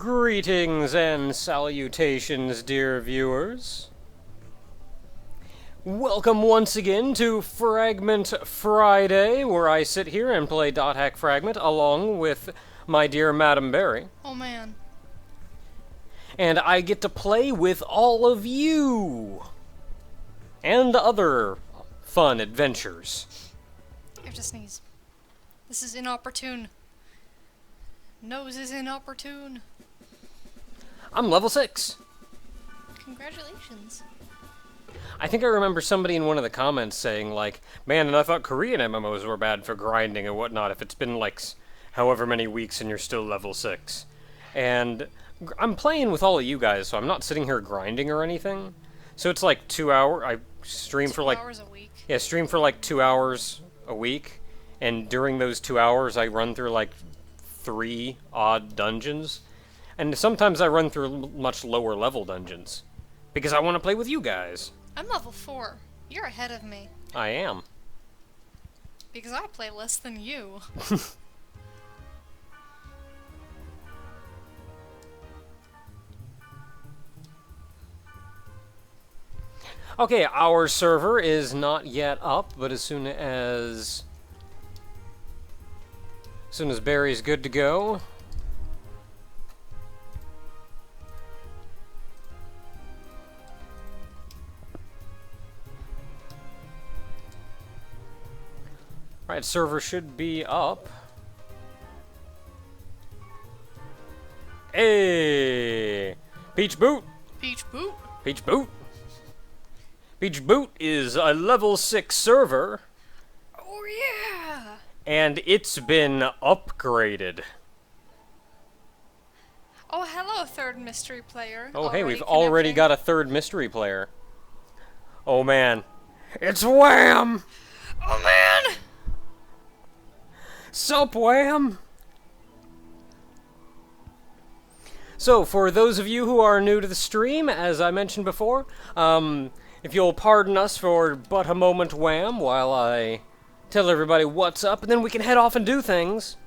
Greetings and salutations, dear viewers. Welcome once again to Frägment Friday, where I sit here and play Dot Hack Frägment along with my dear Madam Berry. Oh man. And I get to play with all of you! And other fun adventures. I have to sneeze. This is inopportune. Nose is inopportune. I'm level 6. Congratulations. I think I remember somebody in one of the comments saying, like, man, and I thought Korean MMOs were bad for grinding and whatnot if it's been, like, however many weeks and you're still level 6. And I'm playing with all of you guys, so I'm not sitting here grinding or anything. So it's like 2 hours. I stream for like 2 hours a week. Yeah, stream for like 2 hours a week, and during those 2 hours I run through like 3 odd dungeons, and sometimes I run through much lower level dungeons because I want to play with you guys. I'm level 4. You're ahead of me. I am. Because I play less than you. Okay, our server is not yet up, but as soon as Barry's good to go. Right, server should be up. Hey! Peach Boot! Peach Boot. Peach Boot! Peach Boot is a level 6 server. Oh yeah! And it's been upgraded. Oh hello, third mystery player. Oh hey, we've connecting. already got a third mystery player. Oh man. It's Wham! Oh man! Sup, Wham! So, for those of you who are new to the stream, as I mentioned before, if you'll pardon us for but a moment, Wham, while I tell everybody what's up, and then we can head off and do things.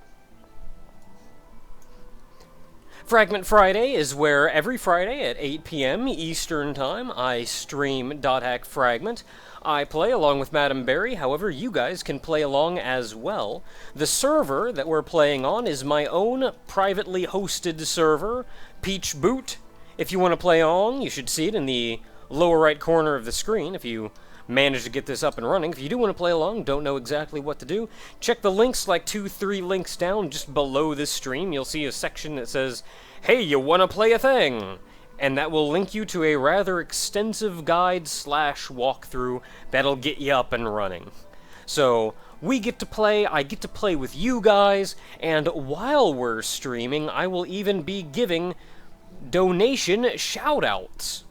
Frägment Friday is where every Friday at 8 p.m. Eastern Time, I stream Dot Hack Frägment. I play along with Madam Berry, however, you guys can play along as well. The server that we're playing on is my own privately hosted server, Peach Boot. If you want to play along, you should see it in the lower right corner of the screen if you manage to get this up and running. If you do want to play along, don't know exactly what to do, check the links like 2-3 links down just below this stream. You'll see a section that says, hey, you want to play a thing? And that will link you to a rather extensive guide / walkthrough that'll get you up and running. So, we get to play, I get to play with you guys, and while we're streaming, I will even be giving donation shoutouts.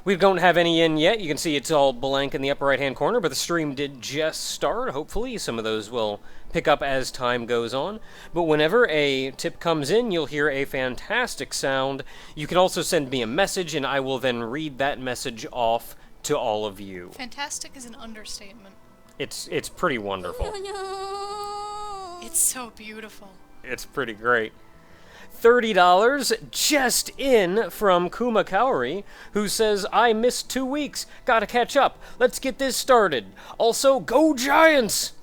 We don't have any in yet. You can see it's all blank in the upper right-hand corner, but the stream did just start. Hopefully some of those will pick up as time goes on. But whenever a tip comes in, you'll hear a fantastic sound. You can also send me a message, and I will then read that message off to all of you. Fantastic is an understatement. It's pretty wonderful. It's so beautiful. It's pretty great. $30 just in from Kuma Kaori, who says, I missed 2 weeks. Gotta catch up. Let's get this started. Also, go Giants!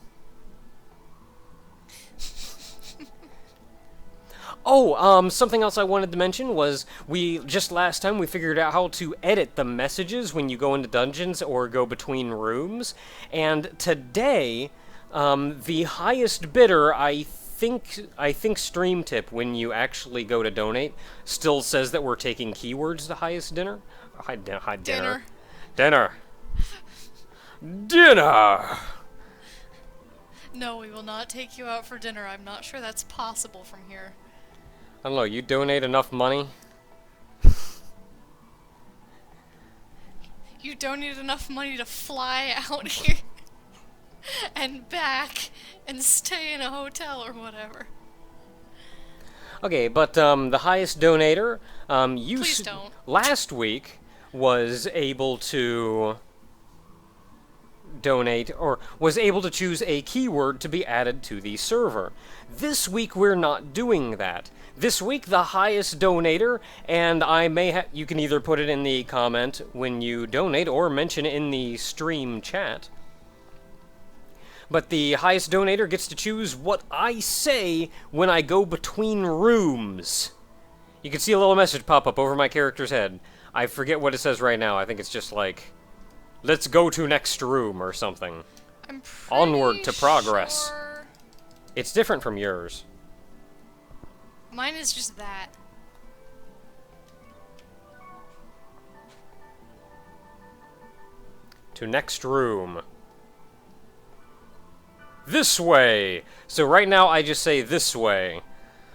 Oh, something else I wanted to mention was just last time we figured out how to edit the messages when you go into dungeons or go between rooms. And today, the highest bidder, I think Stream Tip, when you actually go to donate, still says that we're taking keywords to highest dinner. Dinner. No, we will not take you out for dinner. I'm not sure that's possible from here. I don't know, you donate enough money? You donate enough money to fly out here and back and stay in a hotel or whatever. Okay, but the highest donator, Please don't. last week was able to donate, or was able to choose a keyword to be added to the server. This week we're not doing that. This week the highest donator, and you can either put it in the comment when you donate or mention it in the stream chat. But the highest donator gets to choose what I say when I go between rooms. You can see a little message pop up over my character's head. I forget what it says right now. I think it's just like, let's go to next room or something. I'm pretty Onward to progress. sure It's different from yours. mine is just that. To next room. This way! So right now I just say this way.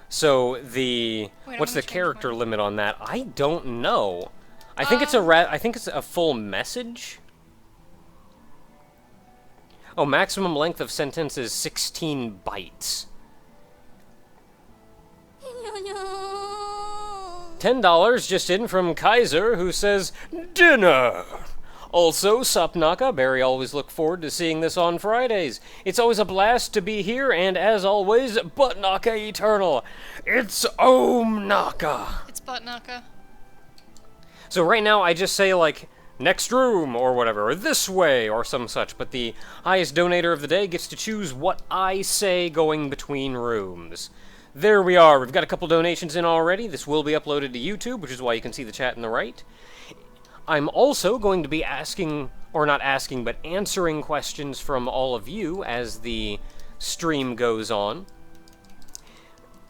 So Wait, what's I'm the gonna change character mine. limit on that? I don't know. I think it's a full message. Oh, maximum length of sentence is 16 bytes. $10 just in from Kaiser, who says, dinner! Also, Supnaka, Barry always look forward to seeing this on Fridays. It's always a blast to be here, and as always, Butt Naka Eternal. It's Om Naka. It's Butt Naka. So right now I just say like, next room, or whatever, or this way, or some such, but the highest donator of the day gets to choose what I say going between rooms. There we are. We've got a couple donations in already. This will be uploaded to YouTube, which is why you can see the chat in the right. I'm also going to be asking, or not asking, but answering questions from all of you as the stream goes on.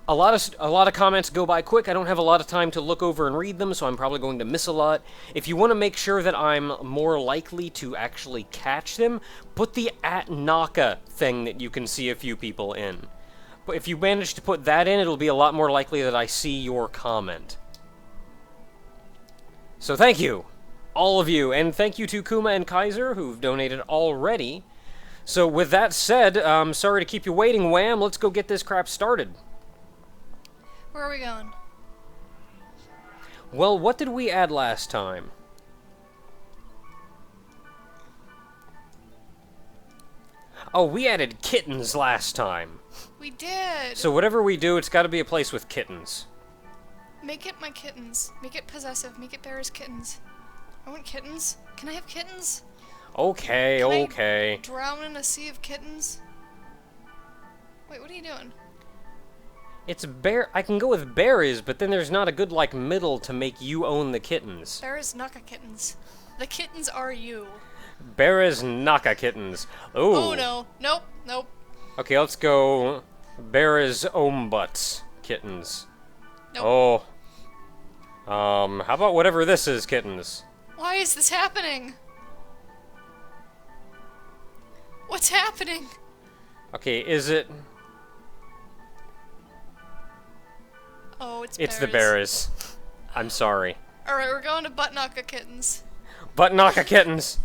A lot of comments go by quick. I don't have a lot of time to look over and read them, so I'm probably going to miss a lot. If you want to make sure that I'm more likely to actually catch them, put the @Naka thing that you can see a few people in. But if you manage to put that in, it'll be a lot more likely that I see your comment. So thank you, all of you, and thank you to Kuma and Kaiser, who've donated already. So with that said, sorry to keep you waiting, Wham. Let's go get this crap started. Where are we going? Well, what did we add last time? Oh, we added kittens last time. We did! So whatever we do, it's got to be a place with kittens. Make it my kittens. Make it possessive. Make it Bear's kittens. I want kittens. Can I have kittens? Okay, Can I okay. drown in a sea of kittens? Wait, what are you doing? It's bear. I can go with berries, but then there's not a good, like, middle to make you own the kittens. Bear's Naka kittens. The kittens are you. Bear's Naka kittens. Ooh. Oh no. Nope. Nope. Okay, let's go Bear's Ombutts kittens. Nope. Oh. How about whatever this is, kittens? Why is this happening? What's happening? Okay, is it... Oh, it's It's the Bear's. berries. I'm sorry. Alright, we're going to Butt Naka kittens. Butt Naka kittens!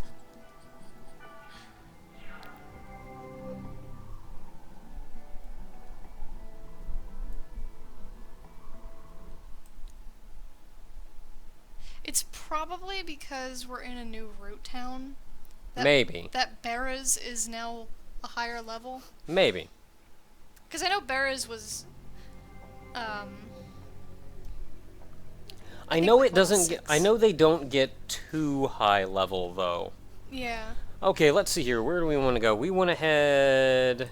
It's probably because we're in a new root town. Maybe. That Barras is now a higher level. Maybe. Because I know Barras was, I know like it doesn't get... 6. I know they don't get too high level, though. Yeah. Okay, let's see here. Where do we want to go? We want to head...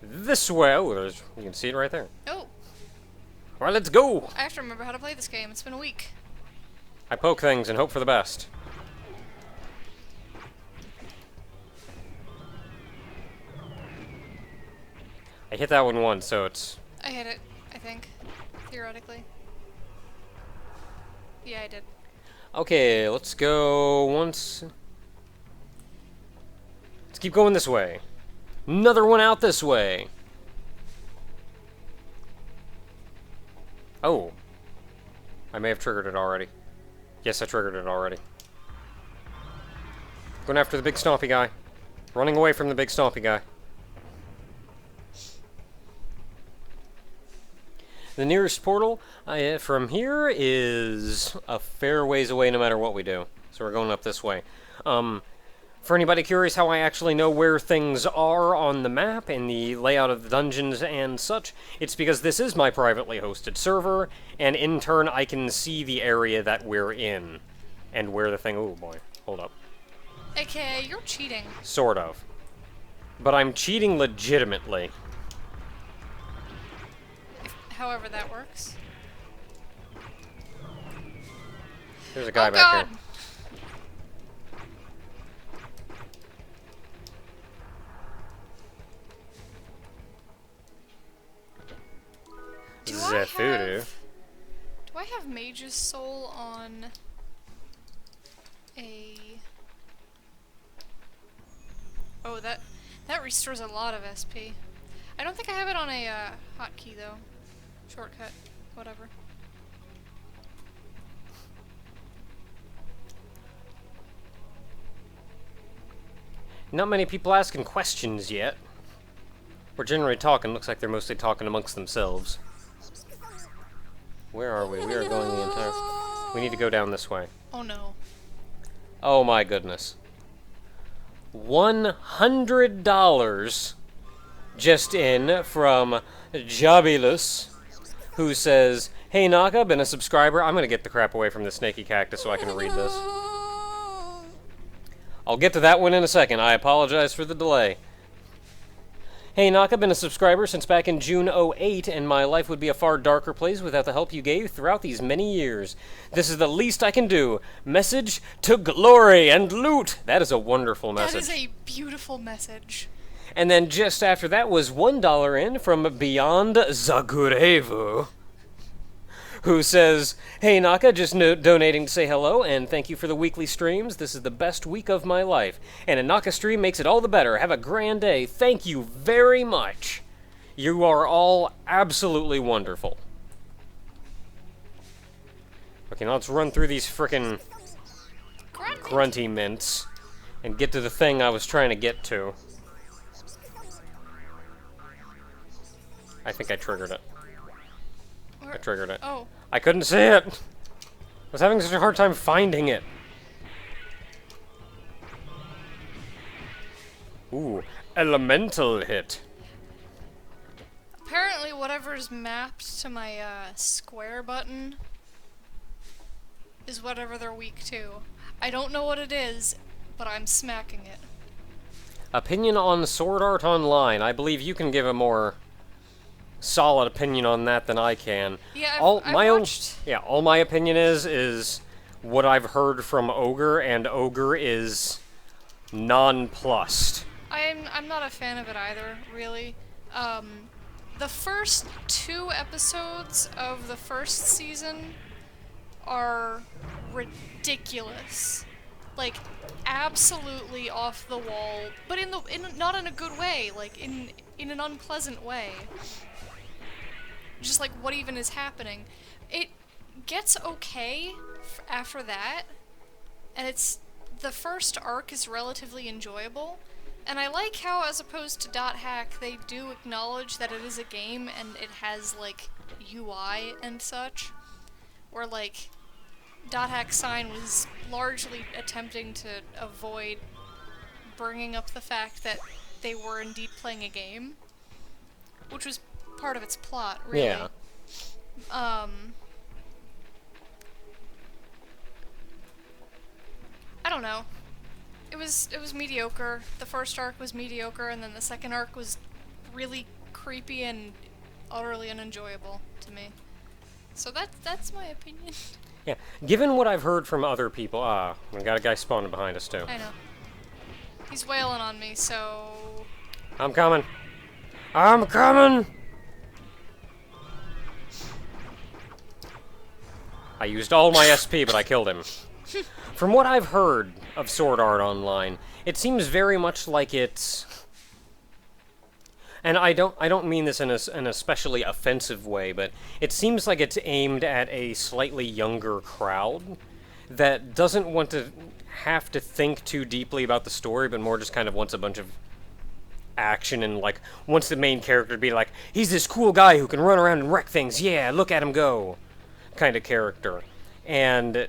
this way. Oh, you can see it right there. Oh, Alright, let's go! I have to remember how to play this game. It's been a week. I poke things and hope for the best. I hit that one once, so it's... I hit it, I think. Theoretically. Yeah, I did. Okay, let's go once... Let's keep going this way. Another one out this way. Oh. I may have triggered it already. Yes, I triggered it already. Going after the big stompy guy. Running away from the big stompy guy. The nearest portal from here is a fair ways away no matter what we do. So we're going up this way. For anybody curious how I actually know where things are on the map and the layout of the dungeons and such, it's because this is my privately hosted server, and in turn I can see the area that we're in. And where the thing... Oh boy, hold up. AKA, you're cheating. Sort of. But I'm cheating legitimately. However that works. There's a guy oh, back God. here. Do I have Mage's Soul on a... Oh, that restores a lot of SP. I don't think I have it on a hotkey though. Shortcut, whatever. Not many people asking questions yet. We're generally talking. Looks like they're mostly talking amongst themselves. Where are we? We are going the entire... We need to go down this way. Oh no. Oh my goodness. $100 just in from Jobilus, who says, "Hey Naka, been a subscriber." I'm gonna get the crap away from the snaky cactus so I can read this. I'll get to that one in a second. I apologize for the delay. Hey Naka, been a subscriber since back in June '08, and my life would be a far darker place without the help you gave throughout these many years. This is the least I can do. Message to glory and loot. That is a wonderful message. That is a beautiful message. And then just after that was $1 in from Beyond Zagurevu, who says, "Hey Naka, just donating to say hello, and thank you for the weekly streams. This is the best week of my life, and a Naka stream makes it all the better. Have a grand day. Thank you very much. You are all absolutely wonderful." Okay, now let's run through these frickin' grunty mints and get to the thing I was trying to get to. I think I triggered it. I triggered it. Oh. I couldn't see it! I was having such a hard time finding it. Ooh, elemental hit. Apparently whatever's mapped to my square button is whatever they're weak to. I don't know what it is, but I'm smacking it. Opinion on Sword Art Online. I believe you can give a more solid opinion on that than I can. Yeah, all my opinion is what I've heard from Ogre, and Ogre is nonplussed. I'm not a fan of it either, really. The first 2 episodes of the first season are ridiculous. Like, absolutely off the wall, but not in a good way, like in an unpleasant way. Just like, what even is happening? It gets okay after that, and the first arc is relatively enjoyable, and I like how, as opposed to .hack, they do acknowledge that it is a game and it has, like, UI and such, where, like, .hack Sign was largely attempting to avoid bringing up the fact that they were indeed playing a game, which was part of its plot, really. Yeah. I don't know. It was mediocre. The first arc was mediocre, and then the second arc was really creepy and utterly unenjoyable to me. So that's my opinion. Yeah. Given what I've heard from other people, we got a guy spawning behind us too. I know. He's wailing on me, so... I'm coming. I'm coming! I used all my SP, but I killed him. From what I've heard of Sword Art Online, it seems very much like it's... And I don't mean this in an especially offensive way, but it seems like it's aimed at a slightly younger crowd that doesn't want to have to think too deeply about the story, but more just kind of wants a bunch of action and, like, wants the main character to be like, he's this cool guy who can run around and wreck things, yeah, look at him go, kind of character. And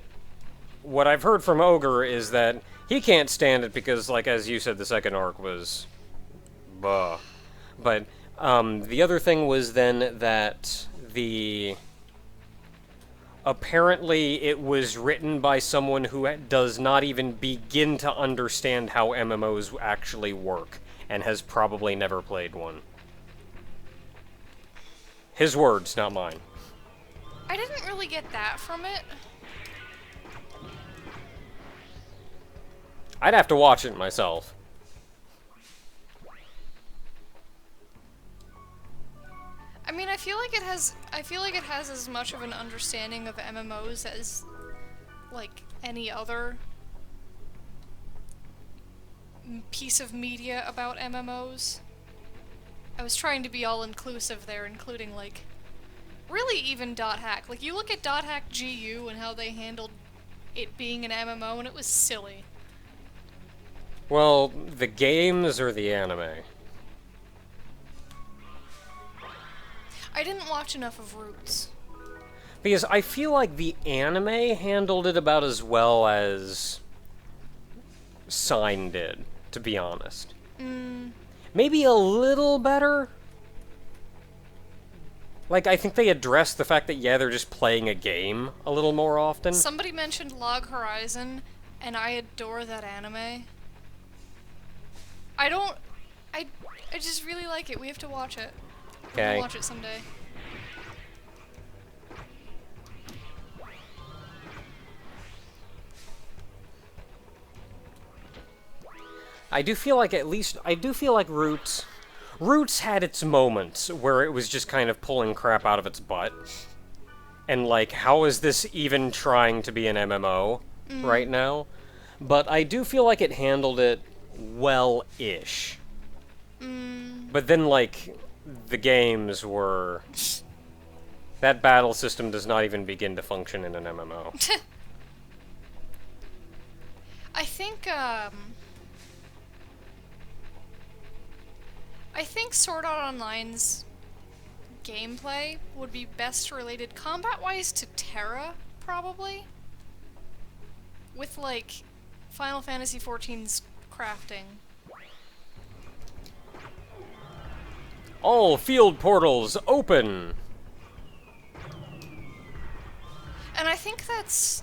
what I've heard from Ogre is that he can't stand it because, like, as you said, the second arc was... Buh. But, the other thing was then that apparently it was written by someone who does not even begin to understand how MMOs actually work, and has probably never played one. His words, not mine. I didn't really get that from it. I'd have to watch it myself. I mean, I feel like it has as much of an understanding of MMOs as, like, any other piece of media about MMOs. I was trying to be all-inclusive there, including, like, really even .hack. Like, you look at .hack GU and how they handled it being an MMO, and it was silly. Well, the games or the anime? I didn't watch enough of Roots. Because I feel like the anime handled it about as well as Sign did, to be honest. Maybe a little better? Like, I think they addressed the fact that, yeah, they're just playing a game a little more often. Somebody mentioned Log Horizon, and I adore that anime. I just really like it. We have to watch it. Okay. We'll watch it someday. I do feel like Roots had its moments where it was just kind of pulling crap out of its butt. And like, how is this even trying to be an MMO right now? But I do feel like it handled it well-ish. But then, like, the games were... That battle system does not even begin to function in an MMO. I think Sword Art Online's gameplay would be best related combat-wise to Terra, probably. With, like, Final Fantasy XIV's crafting. All field portals open! And I think that's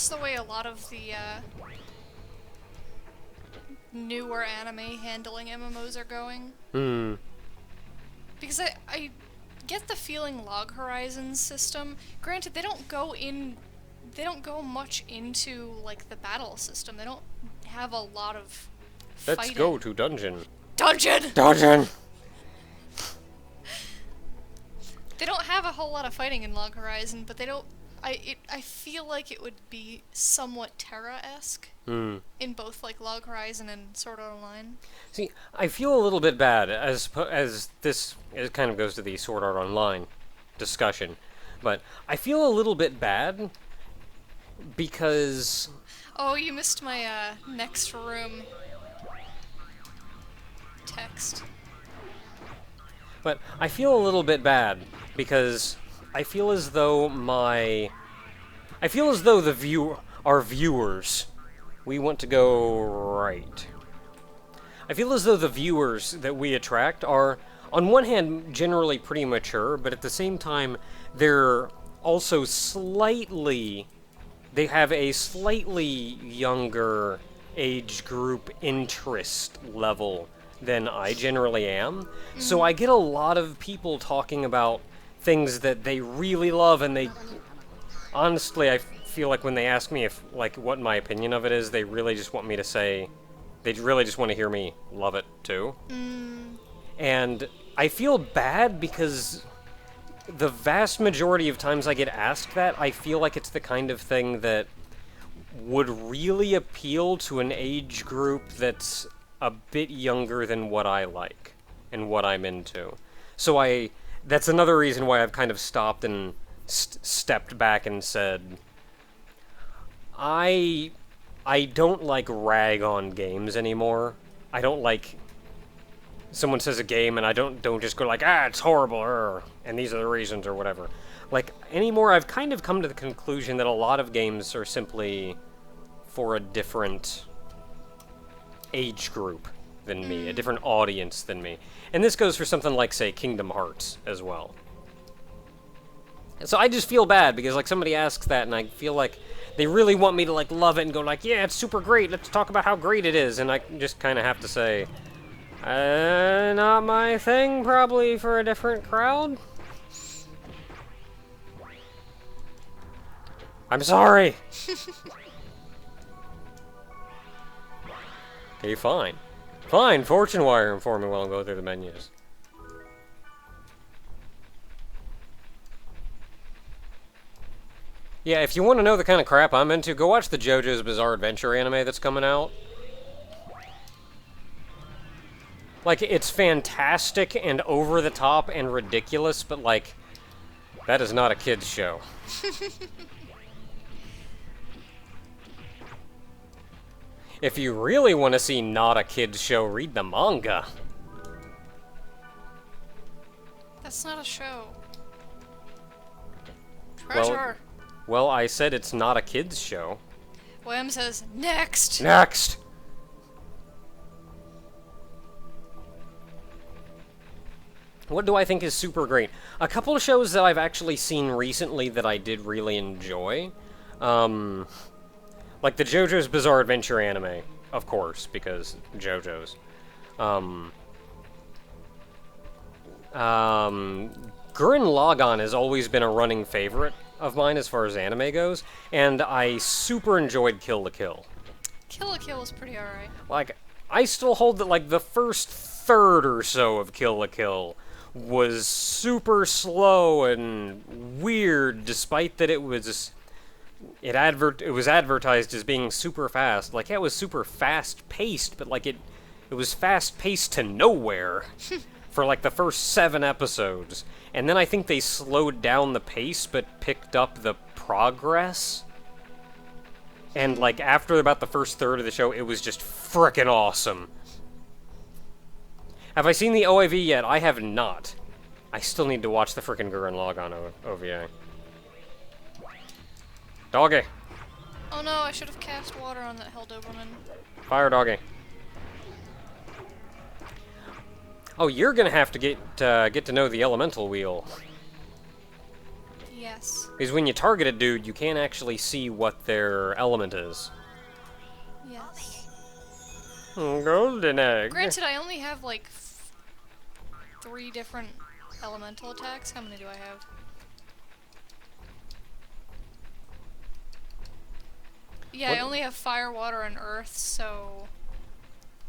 the way a lot of the newer anime handling MMOs are going. Because I get the feeling Log Horizon's system, granted they don't go much into like the battle system. They don't have a lot of fighting. Let's go to dungeon. Dungeon! Dungeon! They don't have a whole lot of fighting in Log Horizon, but they don't. I feel like it would be somewhat Terra-esque in both like Log Horizon and Sword Art Online. See, I feel a little bit bad as this it kind of goes to the Sword Art Online discussion, but I feel a little bit bad because... Oh, you missed my next room text. But I feel a little bit bad because I feel as though our viewers, we want to go right. I feel as though the viewers that we attract are, on one hand, generally pretty mature, but at the same time, they're also they have a slightly younger age group interest level than I generally am. So I get a lot of people talking about things that they really love, and they honestly, I feel like when they ask me if like what my opinion of it is, they really just want me to say, they really just want to hear me love it too. And I feel bad because the vast majority of times I get asked that, I feel like it's the kind of thing that would really appeal to an age group that's a bit younger than what I like and what I'm into. So that's another reason why I've kind of stopped and stepped back and said, I don't like rag on games anymore. I don't like someone says a game and I don't just go like, ah, it's horrible, and these are the reasons or whatever. Like, anymore, I've kind of come to the conclusion that a lot of games are simply for a different age group than me, a different audience than me. And this goes for something like, say, Kingdom Hearts as well. So I just feel bad because, like, somebody asks that and I feel like they really want me to, like, love it and go like, yeah, it's super great, let's talk about how great it is. And I just kind of have to say, not my thing, probably for a different crowd. I'm sorry! Okay, fine. Fine, fortune wire inform me while I go through the menus. Yeah, if you want to know the kind of crap I'm into, go watch the JoJo's Bizarre Adventure anime that's coming out. Like, it's fantastic and over the top and ridiculous, but, like, that is not a kid's show. If you really want to see not a kid's show, read the manga. That's not a show. Treasure. Well, I said it's not a kid's show. Wham says, next! Next! What do I think is super great? A couple of shows that I've actually seen recently that I did really enjoy. Like the JoJo's Bizarre Adventure anime, of course, because JoJo's. Gurren Lagann has always been a running favorite of mine as far as anime goes, and I super enjoyed Kill la Kill. Kill la Kill was pretty alright. Like, I still hold that, like, the first third or so of Kill la Kill was super slow and weird, despite that it was advertised as being super fast. Like, yeah, it was super fast-paced, but, like, it was fast-paced to nowhere for, like, the first 7 episodes. And then I think they slowed down the pace, but picked up the progress. And, like, after about the first third of the show, it was just frickin' awesome. Have I seen the OAV yet? I have not. I still need to watch the frickin' Gurren Lagann OVA. Doggy! Oh no, I should have cast water on that Hell Doberman. Fire, doggy. Oh, you're gonna have to get to know the elemental wheel. Yes. Because when you target a dude, you can't actually see what their element is. Yes. Golden egg. Granted, I only have like 3 different elemental attacks. How many do I have? Yeah, What? I only have fire, water, and earth, so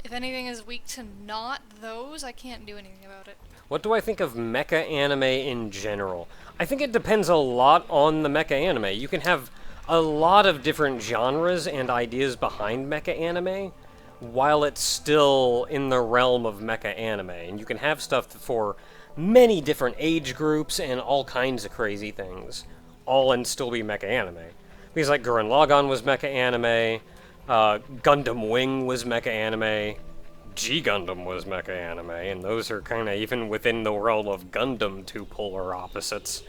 if anything is weak to not those, I can't do anything about it. What do I think of mecha anime in general? I think it depends a lot on the mecha anime. You can have a lot of different genres and ideas behind mecha anime, while it's still in the realm of mecha anime. And you can have stuff for many different age groups and all kinds of crazy things, all and still be mecha anime. Because, like, Gurren Lagann was mecha anime, Gundam Wing was mecha anime, G Gundam was mecha anime, and those are kind of even within the realm of Gundam, 2 polar opposites.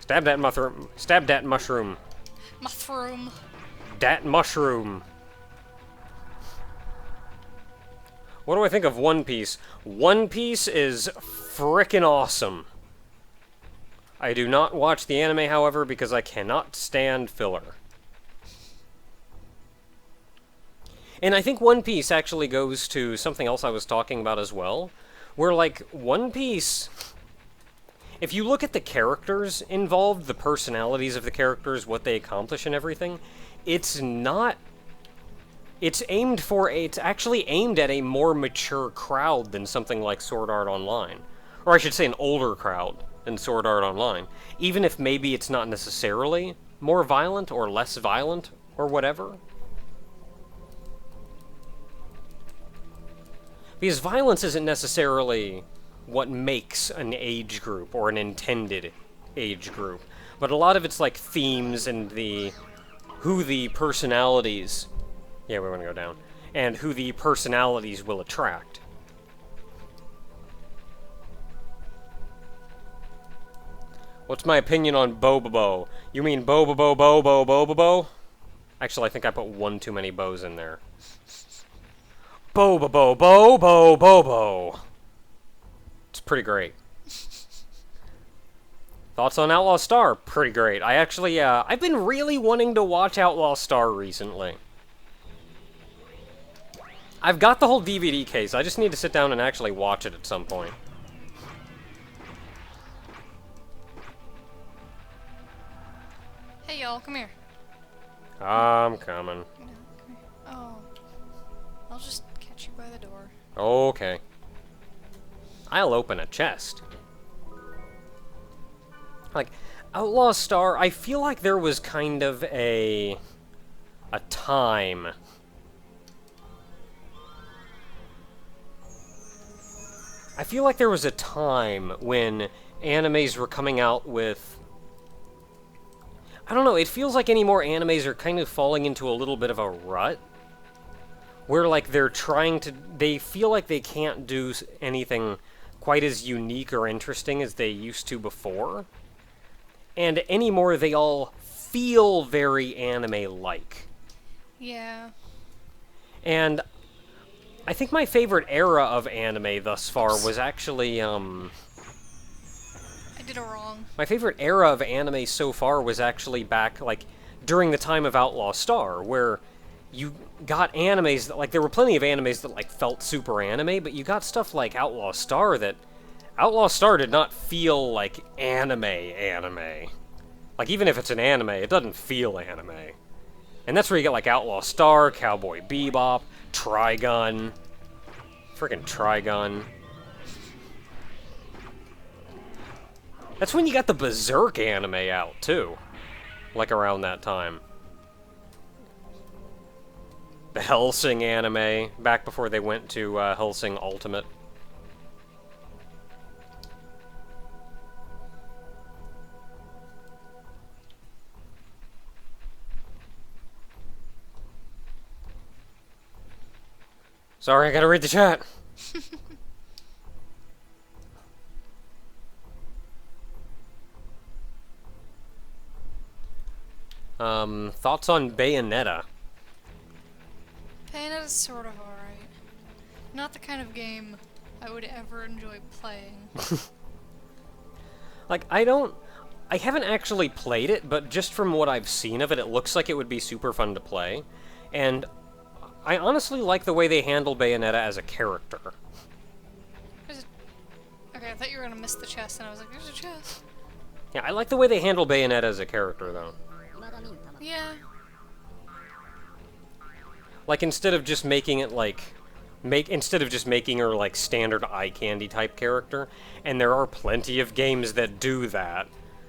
Stab that mushroom. Stab that mushroom. Mushroom. Dat mushroom. What do I think of One Piece? One Piece is frickin' awesome. I do not watch the anime, however, because I cannot stand filler. And I think One Piece actually goes to something else I was talking about as well, where, like, One Piece, if you look at the characters involved, the personalities of the characters, what they accomplish and everything, it's actually aimed at a more mature crowd than something like Sword Art Online. Or I should say an older crowd than Sword Art Online. Even if maybe it's not necessarily more violent or less violent or whatever. Because violence isn't necessarily what makes an age group or an intended age group. But a lot of it's like themes and the who the personalities... Yeah, we want to go down. And who the personalities will attract. What's my opinion on Bobobo? You mean Bobobo, Bobo, Bobobo? Actually, I think I put one too many bows in there. Bobobo, Bobo, Bobo. It's pretty great. Thoughts on Outlaw Star? Pretty great. I actually, I've been really wanting to watch Outlaw Star recently. I've got the whole DVD case. I just need to sit down and actually watch it at some point. Hey, y'all, come here. I'm coming. No, come here. Oh. I'll just catch you by the door. Okay. I'll open a chest. Like, Outlaw Star, I feel like there was kind of a time. I feel like there was a time when animes were coming out with... I don't know, it feels like any more animes are kind of falling into a little bit of a rut. Where, like, they're trying to... They feel like they can't do anything quite as unique or interesting as they used to before. And anymore, they all feel very anime-like. Yeah. And I think my favorite era of anime thus far was actually, I did it wrong. My favorite era of anime so far was actually back, like, during the time of Outlaw Star, where you got animes that, like, there were plenty of animes that, like, felt super anime, but you got stuff like Outlaw Star that... Outlaw Star did not feel like anime. Like, even if it's an anime, it doesn't feel anime. And that's where you get, like, Outlaw Star, Cowboy Bebop, Trigun. Frickin' Trigun. That's when you got the Berserk anime out, too. Like, around that time. The Hellsing anime, back before they went to Hellsing Ultimate. Sorry, I gotta read the chat. Thoughts on Bayonetta? Bayonetta's sort of alright. Not the kind of game I would ever enjoy playing. Like, I haven't actually played it, but just from what I've seen of it, it looks like it would be super fun to play. And I honestly like the way they handle Bayonetta as a character. Okay, I thought you were gonna miss the chest, and I was like, there's a chest. Yeah, I like the way they handle Bayonetta as a character, though. Yeah. Like, instead of just making it, like... Instead of just making her, like, standard eye candy type character, and there are plenty of games that do that.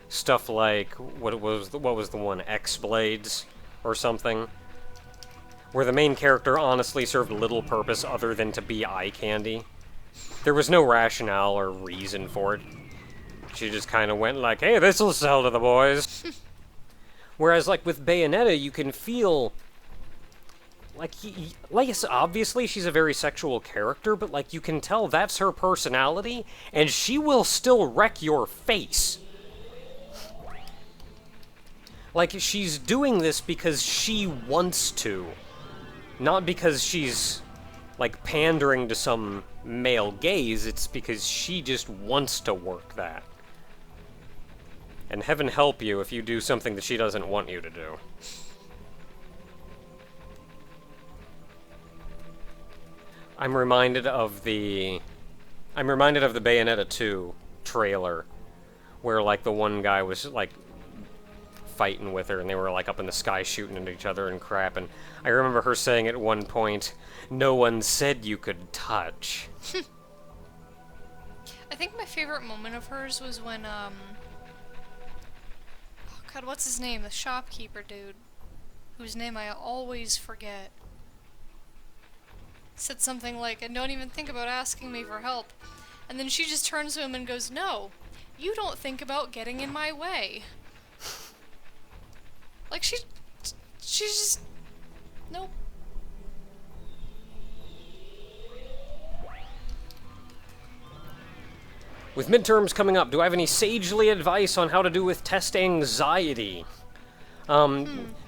Stuff like, what was the one? X-Blades? Or something? Where the main character honestly served little purpose other than to be eye candy. There was no rationale or reason for it. She just kind of went like, hey, this'll sell to the boys. Whereas, like, with Bayonetta, you can feel... Like, yes, obviously she's a very sexual character, but, like, you can tell that's her personality, and she will still wreck your face. Like, she's doing this because she wants to. Not because she's, like, pandering to some male gaze, it's because she just wants to work that. And heaven help you if you do something that she doesn't want you to do. I'm reminded of the Bayonetta 2 trailer, where, like, the one guy was, like, fighting with her, and they were, like, up in the sky shooting at each other and crap, and I remember her saying at one point, no one said you could touch. I think my favorite moment of hers was when, oh god, what's his name? The shopkeeper dude, whose name I always forget, said something like, and don't even think about asking me for help. And then she just turns to him and goes, no, you don't think about getting in my way. Like, she She's just... Nope. With midterms coming up, do I have any sagely advice on how to do with test anxiety?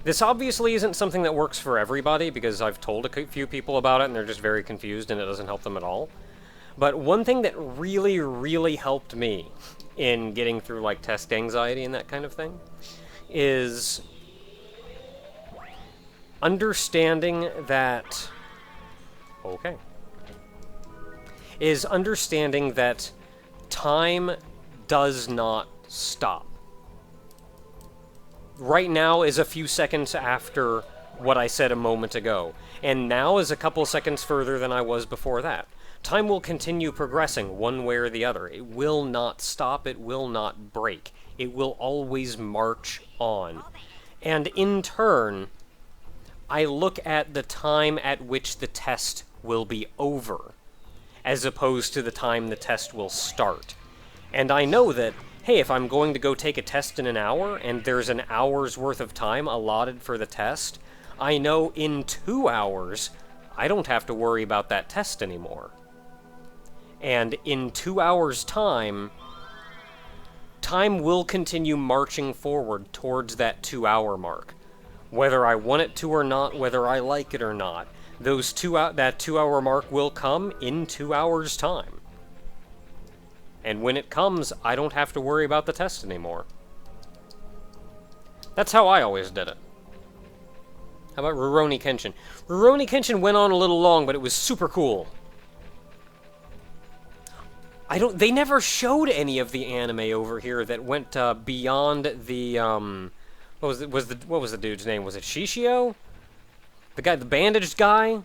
This obviously isn't something that works for everybody, because I've told a few people about it and they're just very confused and it doesn't help them at all. But one thing that really, really helped me in getting through, like, test anxiety and that kind of thing is understanding that... Okay. Is understanding that time does not stop. Right now is a few seconds after what I said a moment ago, and now is a couple seconds further than I was before that. Time will continue progressing one way or the other. It will not stop, it will not break. It will always march on. And in turn, I look at the time at which the test will be over, as opposed to the time the test will start. And I know that, hey, if I'm going to go take a test in an hour, and there's an hour's worth of time allotted for the test, I know in 2 hours, I don't have to worry about that test anymore. And in 2 hours' time, time will continue marching forward towards that 2-hour mark. Whether I want it to or not, whether I like it or not, that 2-hour mark will come in 2 hours' time. And when it comes, I don't have to worry about the test anymore. That's how I always did it. How about Rurouni Kenshin? Rurouni Kenshin went on a little long, but it was super cool. They never showed any of the anime over here that went beyond the what was the dude's name? Was it Shishio? The bandaged guy?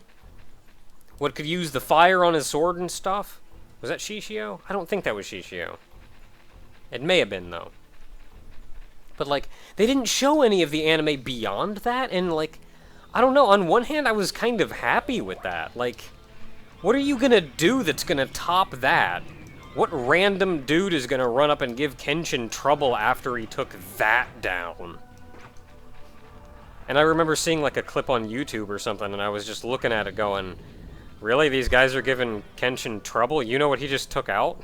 What could use the fire on his sword and stuff? Was that Shishio? I don't think that was Shishio. It may have been, though. But, like, they didn't show any of the anime beyond that, and, like, I don't know, on one hand, I was kind of happy with that. Like, what are you gonna do that's gonna top that? What random dude is gonna run up and give Kenshin trouble after he took that down? And I remember seeing, like, a clip on YouTube or something, and I was just looking at it going... Really? These guys are giving Kenshin trouble? You know what he just took out?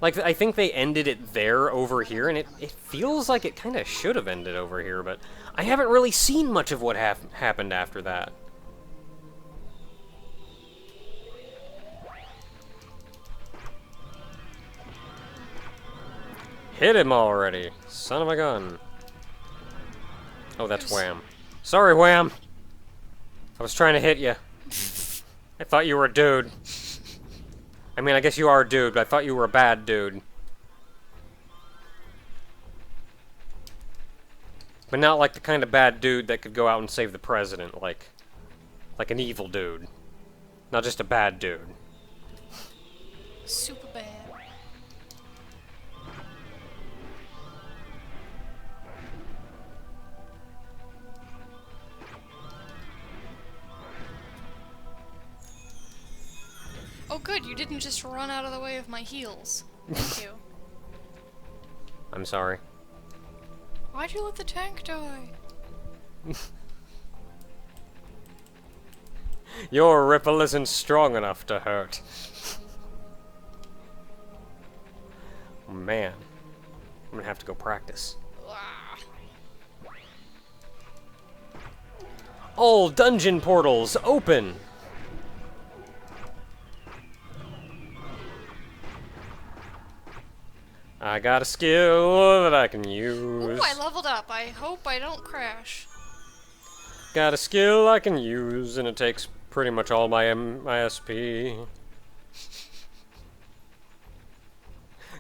Like, I think they ended it there over here, and it feels like it kind of should have ended over here, but I haven't really seen much of what happened after that. Hit him already, son of a gun. Oh, that's Wham. Sorry, Wham. I was trying to hit you. I thought you were a dude. I mean, I guess you are a dude, but I thought you were a bad dude. But not like the kind of bad dude that could go out and save the president, like an evil dude. Not just a bad dude. Super bad. Oh good, you didn't just run out of the way of my heels. Thank you. I'm sorry. Why'd you let the tank die? Your ripple isn't strong enough to hurt. Oh, man. I'm gonna have to go practice. All dungeon portals open! I got a skill that I can use. Ooh, I leveled up. I hope I don't crash. Got a skill I can use, and it takes pretty much all my SP.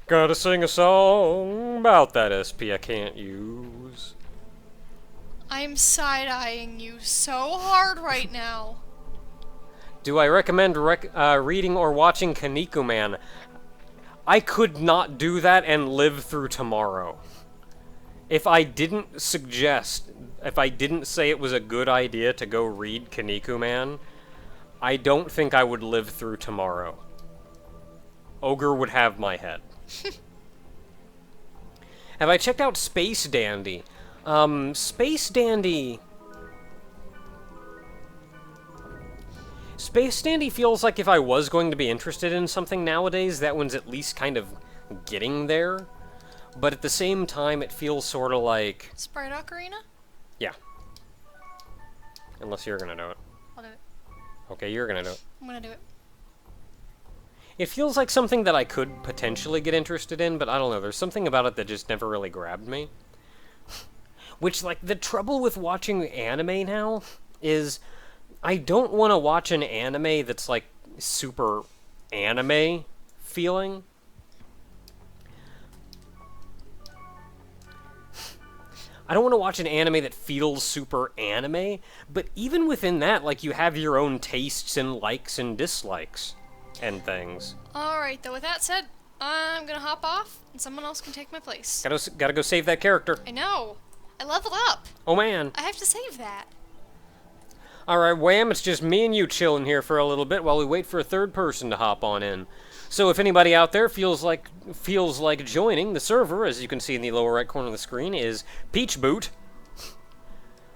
Gotta sing a song about that SP I can't use. I'm side-eyeing you so hard right now. Do I recommend reading or watching Kinnikuman? I could not do that and live through tomorrow. If I didn't say it was a good idea to go read Kinnikuman, I don't think I would live through tomorrow. Ogre would have my head. Have I checked out Space Dandy? Space Dandy... Space Dandy feels like if I was going to be interested in something nowadays, that one's at least kind of getting there. But at the same time, it feels sort of like... Sprite Ocarina? Yeah. Unless you're gonna do it. I'll do it. Okay, you're gonna do it. I'm gonna do it. It feels like something that I could potentially get interested in, but I don't know, there's something about it that just never really grabbed me. Which, like, the trouble with watching anime now is I don't want to watch an anime that's, like, super anime feeling. I don't want to watch an anime that feels super anime, but even within that, like, you have your own tastes and likes and dislikes and things. Alright, though, with that said, I'm gonna hop off, and someone else can take my place. Gotta go save that character. I know. I leveled up. Oh, man. I have to save that. Alright, Wham, it's just me and you chilling here for a little bit while we wait for a third person to hop on in. So if anybody out there feels like joining, the server, as you can see in the lower right corner of the screen, is Peach Boot.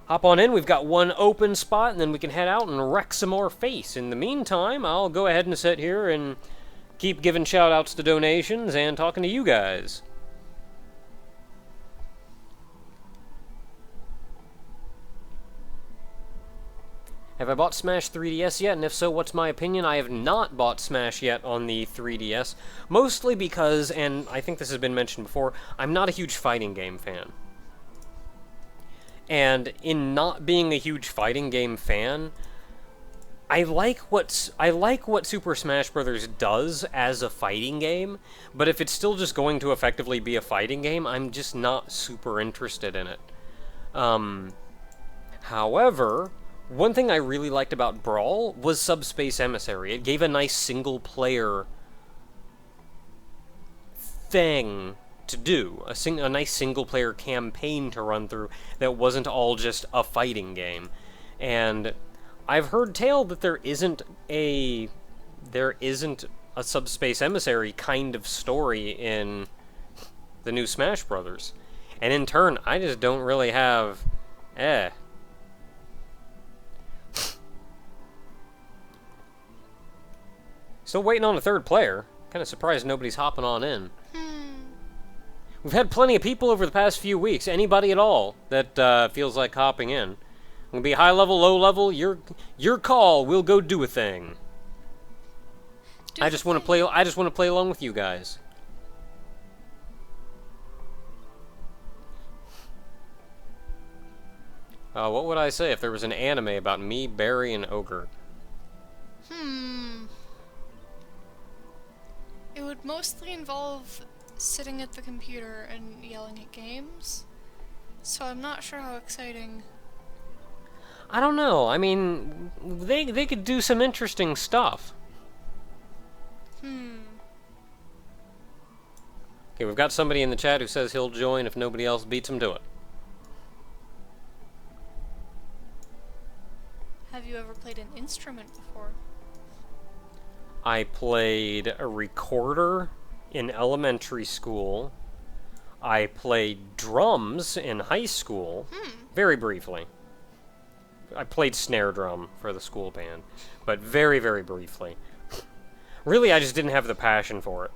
Hop on in, we've got one open spot, and then we can head out and wreck some more face. In the meantime, I'll go ahead and sit here and keep giving shout-outs to donations and talking to you guys. Have I bought Smash 3DS yet? And if so, what's my opinion? I have not bought Smash yet on the 3DS. Mostly because, and I think this has been mentioned before, I'm not a huge fighting game fan. And in not being a huge fighting game fan, I like what Super Smash Bros. Does as a fighting game, but if it's still just going to effectively be a fighting game, I'm just not super interested in it. However, one thing I really liked about Brawl was Subspace Emissary. It gave a nice single-player thing to do, a nice single-player campaign to run through that wasn't all just a fighting game. And I've heard tale that there isn't a Subspace Emissary kind of story in the new Smash Brothers. And in turn, I just don't really have Still waiting on a third player. Kind of surprised nobody's hopping on in. We've had plenty of people over the past few weeks. Anybody at all that feels like hopping in. Gonna be high level, low level. Your call. We'll go do a thing. I just want to play. I just want to play along with you guys. What would I say if there was an anime about me, Barry, and Ogre? It would mostly involve sitting at the computer and yelling at games, so I'm not sure how exciting. I don't know. I mean, they could do some interesting stuff. Okay, we've got somebody in the chat who says he'll join if nobody else beats him to it. Have you ever played an instrument before? I played a recorder in elementary school. I played drums in high school, very briefly. I played snare drum for the school band, but very, very briefly. Really, I just didn't have the passion for it.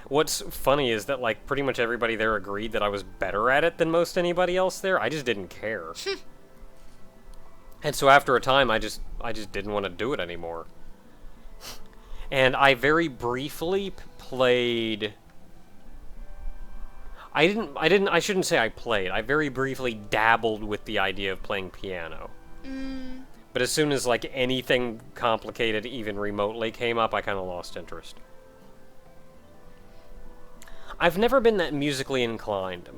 What's funny is that, like, pretty much everybody there agreed that I was better at it than most anybody else there. I just didn't care. And so after a time, I just didn't want to do it anymore. And I very briefly played... I shouldn't say I played. I very briefly dabbled with the idea of playing piano. But as soon as, like, anything complicated even remotely came up, I kind of lost interest. I've never been that musically inclined.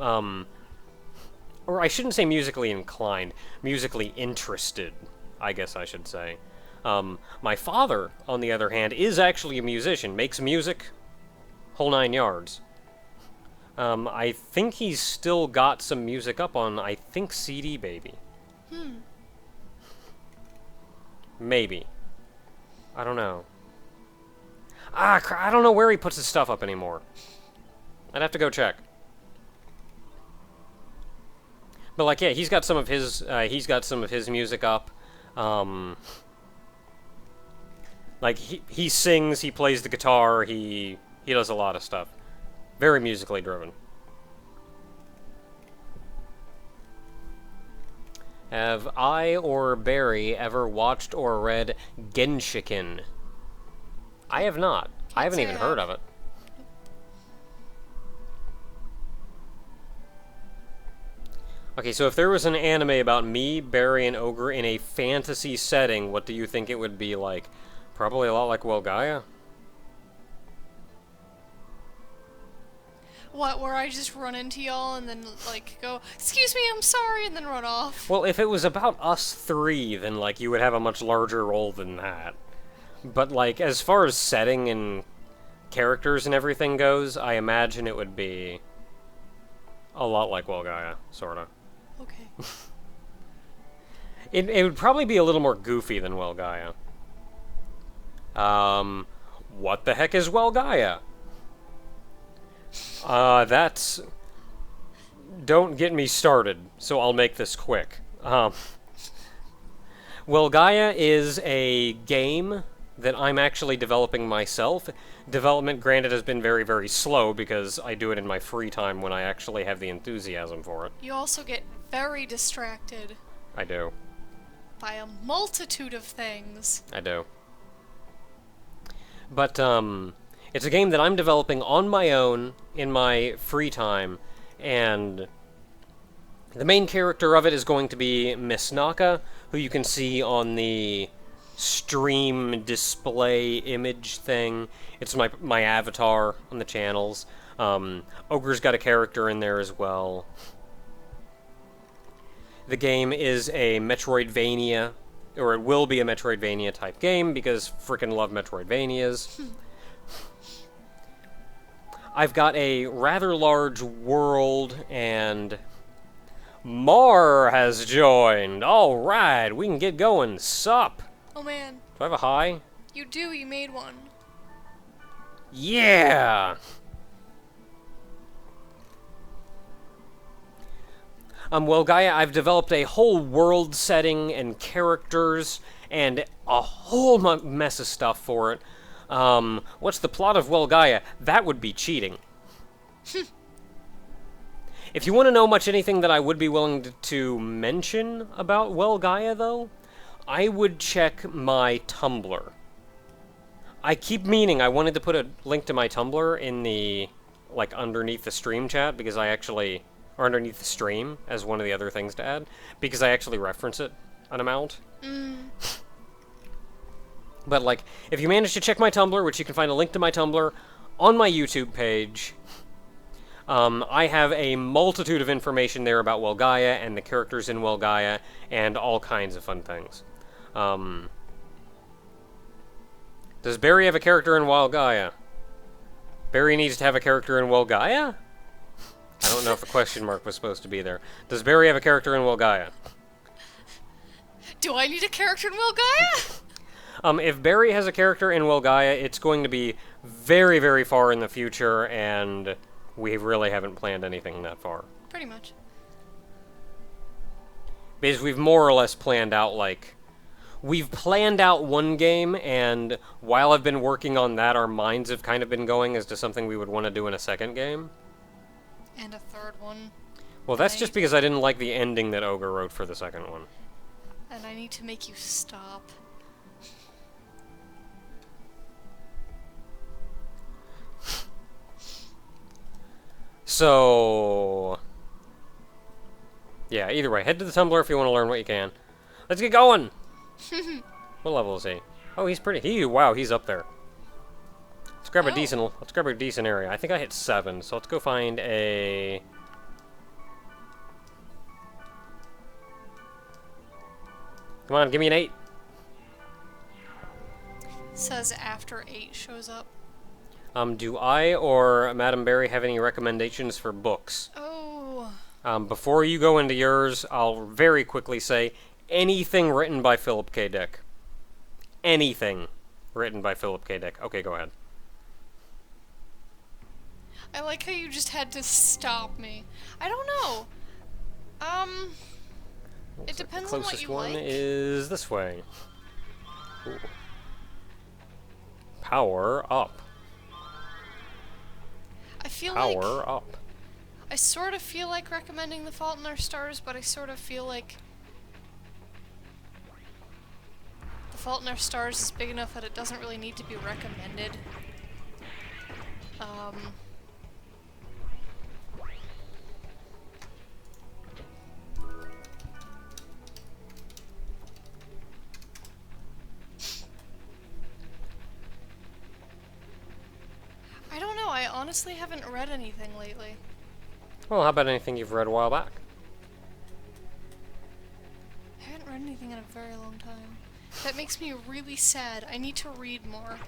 Or I shouldn't say musically inclined. Musically interested, I guess I should say. My father, on the other hand, is actually a musician. Makes music, whole 9 yards. I think he's still got some music up on, I think, CD Baby. Maybe. I don't know. I don't know where he puts his stuff up anymore. I'd have to go check. But like, yeah, he's got some of his music up. Like he sings, he plays the guitar, he does a lot of stuff. Very musically driven. Have I or Barry ever watched or read Genshiken? I have not. I haven't even heard of it. Okay, so if there was an anime about me, Barry, and Ogre in a fantasy setting, what do you think it would be like? Probably a lot like Gaia. What, where I just run into y'all and then, like, go, "Excuse me, I'm sorry," and then run off? Well, if it was about us three, then, like, you would have a much larger role than that. But, like, as far as setting and characters and everything goes, I imagine it would be a lot like Gaia, sorta. Okay. It would probably be a little more goofy than Gaia. What the heck is Gaia? That's... Don't get me started, so I'll make this quick. Gaia is a game that I'm actually developing myself. Development, granted, has been very, very slow because I do it in my free time when I actually have the enthusiasm for it. You also get very distracted. I do. By a multitude of things. I do. But, it's a game that I'm developing on my own, in my free time, and the main character of it is going to be Miss Naka, who you can see on the stream display image thing. It's my avatar on the channels. Ogre's got a character in there as well. The game is a Metroidvania, or it will be a Metroidvania type game, because frickin' love Metroidvanias. I've got a rather large world, and Mar has joined. Alright, we can get going. Sup? Oh man. Do I have a hi? You do, you made one. Yeah! Gaia, I've developed a whole world setting and characters and a whole mess of stuff for it. What's the plot of Gaia? That would be cheating. If you want to know much anything that I would be willing to mention about Gaia, though, I would check my Tumblr. I keep meaning I wanted to put a link to my Tumblr in the, like, underneath the stream chat, because I actually... or underneath the stream, as one of the other things to add, because I actually reference it an amount. But, like, if you manage to check my Tumblr, which you can find a link to my Tumblr on my YouTube page, I have a multitude of information there about Gaia and the characters in Gaia and all kinds of fun things. Does Barry have a character in Gaia? Barry needs to have a character in Gaia? I don't know if a question mark was supposed to be there. Does Barry have a character in Gaia? Do I need a character in Gaia? If Barry has a character in Gaia, it's going to be very, very far in the future, and we really haven't planned anything that far. Pretty much. Because we've more or less planned out, like... We've planned out one game, and while I've been working on that, our minds have kind of been going as to something we would want to do in a second game. And a third one. Well, that's just because I didn't like the ending that Ogre wrote for the second one. And I need to make you stop. So... yeah, either way, head to the Tumblr if you want to learn what you can. Let's get going! What level is he? Oh, he's pretty... wow, he's up there. Let's grab a decent area. I think I hit 7, so let's go find a... Come on, give me an 8. Says after 8 shows up. Do I or Madam Barry have any recommendations for books? Oh. Before you go into yours, I'll very quickly say anything written by Philip K. Dick. Anything written by Philip K. Dick. Okay, go ahead. I like how you just had to stop me. I don't know. It depends the on what closest you one like. is this way. Ooh. Power up. I feel Power like up. I sort of feel like recommending The Fault in Our Stars, but I sort of feel like The Fault in Our Stars is big enough that it doesn't really need to be recommended. I don't know, I honestly haven't read anything lately. Well, how about anything you've read a while back? I haven't read anything in a very long time. That makes me really sad. I need to read more.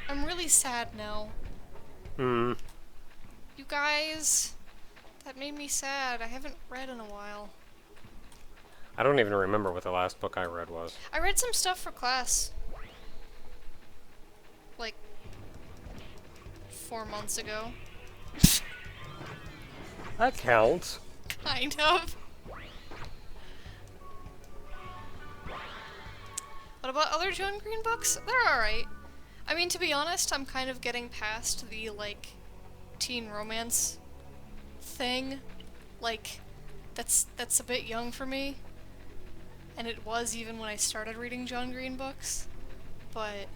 I'm really sad now. Hmm. You guys, that made me sad. I haven't read in a while. I don't even remember what the last book I read was. I read some stuff for class. Like 4 months ago. That counts. Kind of. What about other John Green books? They're alright. I mean, to be honest, I'm kind of getting past the, like, teen romance thing. Like, that's a bit young for me. And it was even when I started reading John Green books. But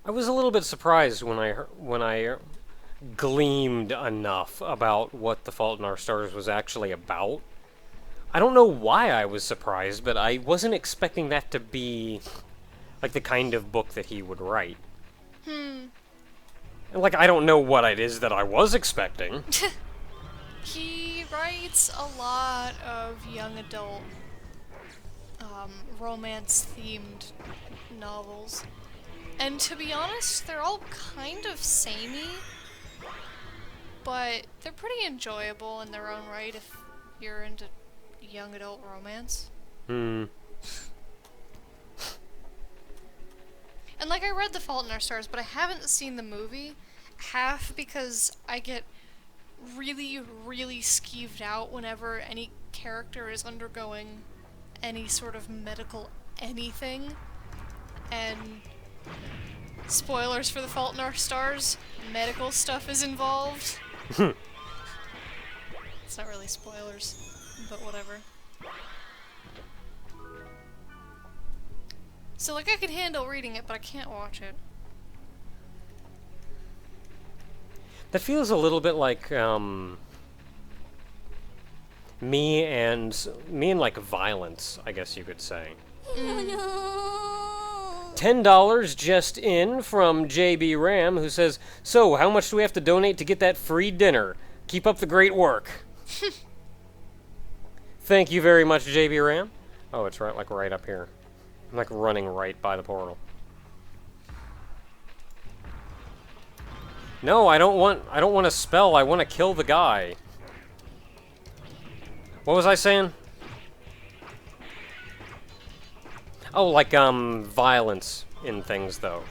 I was a little bit surprised when I gleamed enough about what The Fault in Our Stars was actually about. I don't know why I was surprised, but I wasn't expecting that to be like the kind of book that he would write. And like, I don't know what it is that I was expecting. he writes a lot of young adult, romance-themed novels. And to be honest, they're all kind of samey, but they're pretty enjoyable in their own right if you're into young adult romance. Hmm. And like, I read The Fault in Our Stars, but I haven't seen the movie, half because I get really, really skeeved out whenever any character is undergoing any sort of medical anything. And spoilers for The Fault in Our Stars, medical stuff is involved. It's not really spoilers, but whatever. So, like, I could handle reading it, but I can't watch it. That feels a little bit like me and like violence, I guess you could say. $10 just in from JB Ram, who says, "So, how much do we have to donate to get that free dinner? Keep up the great work." Thank you very much, JB Ram. Oh, it's right, like right up here. I'm like running right by the portal. No, I don't want a spell. I want to kill the guy. What was I saying? Oh, like, violence in things, though.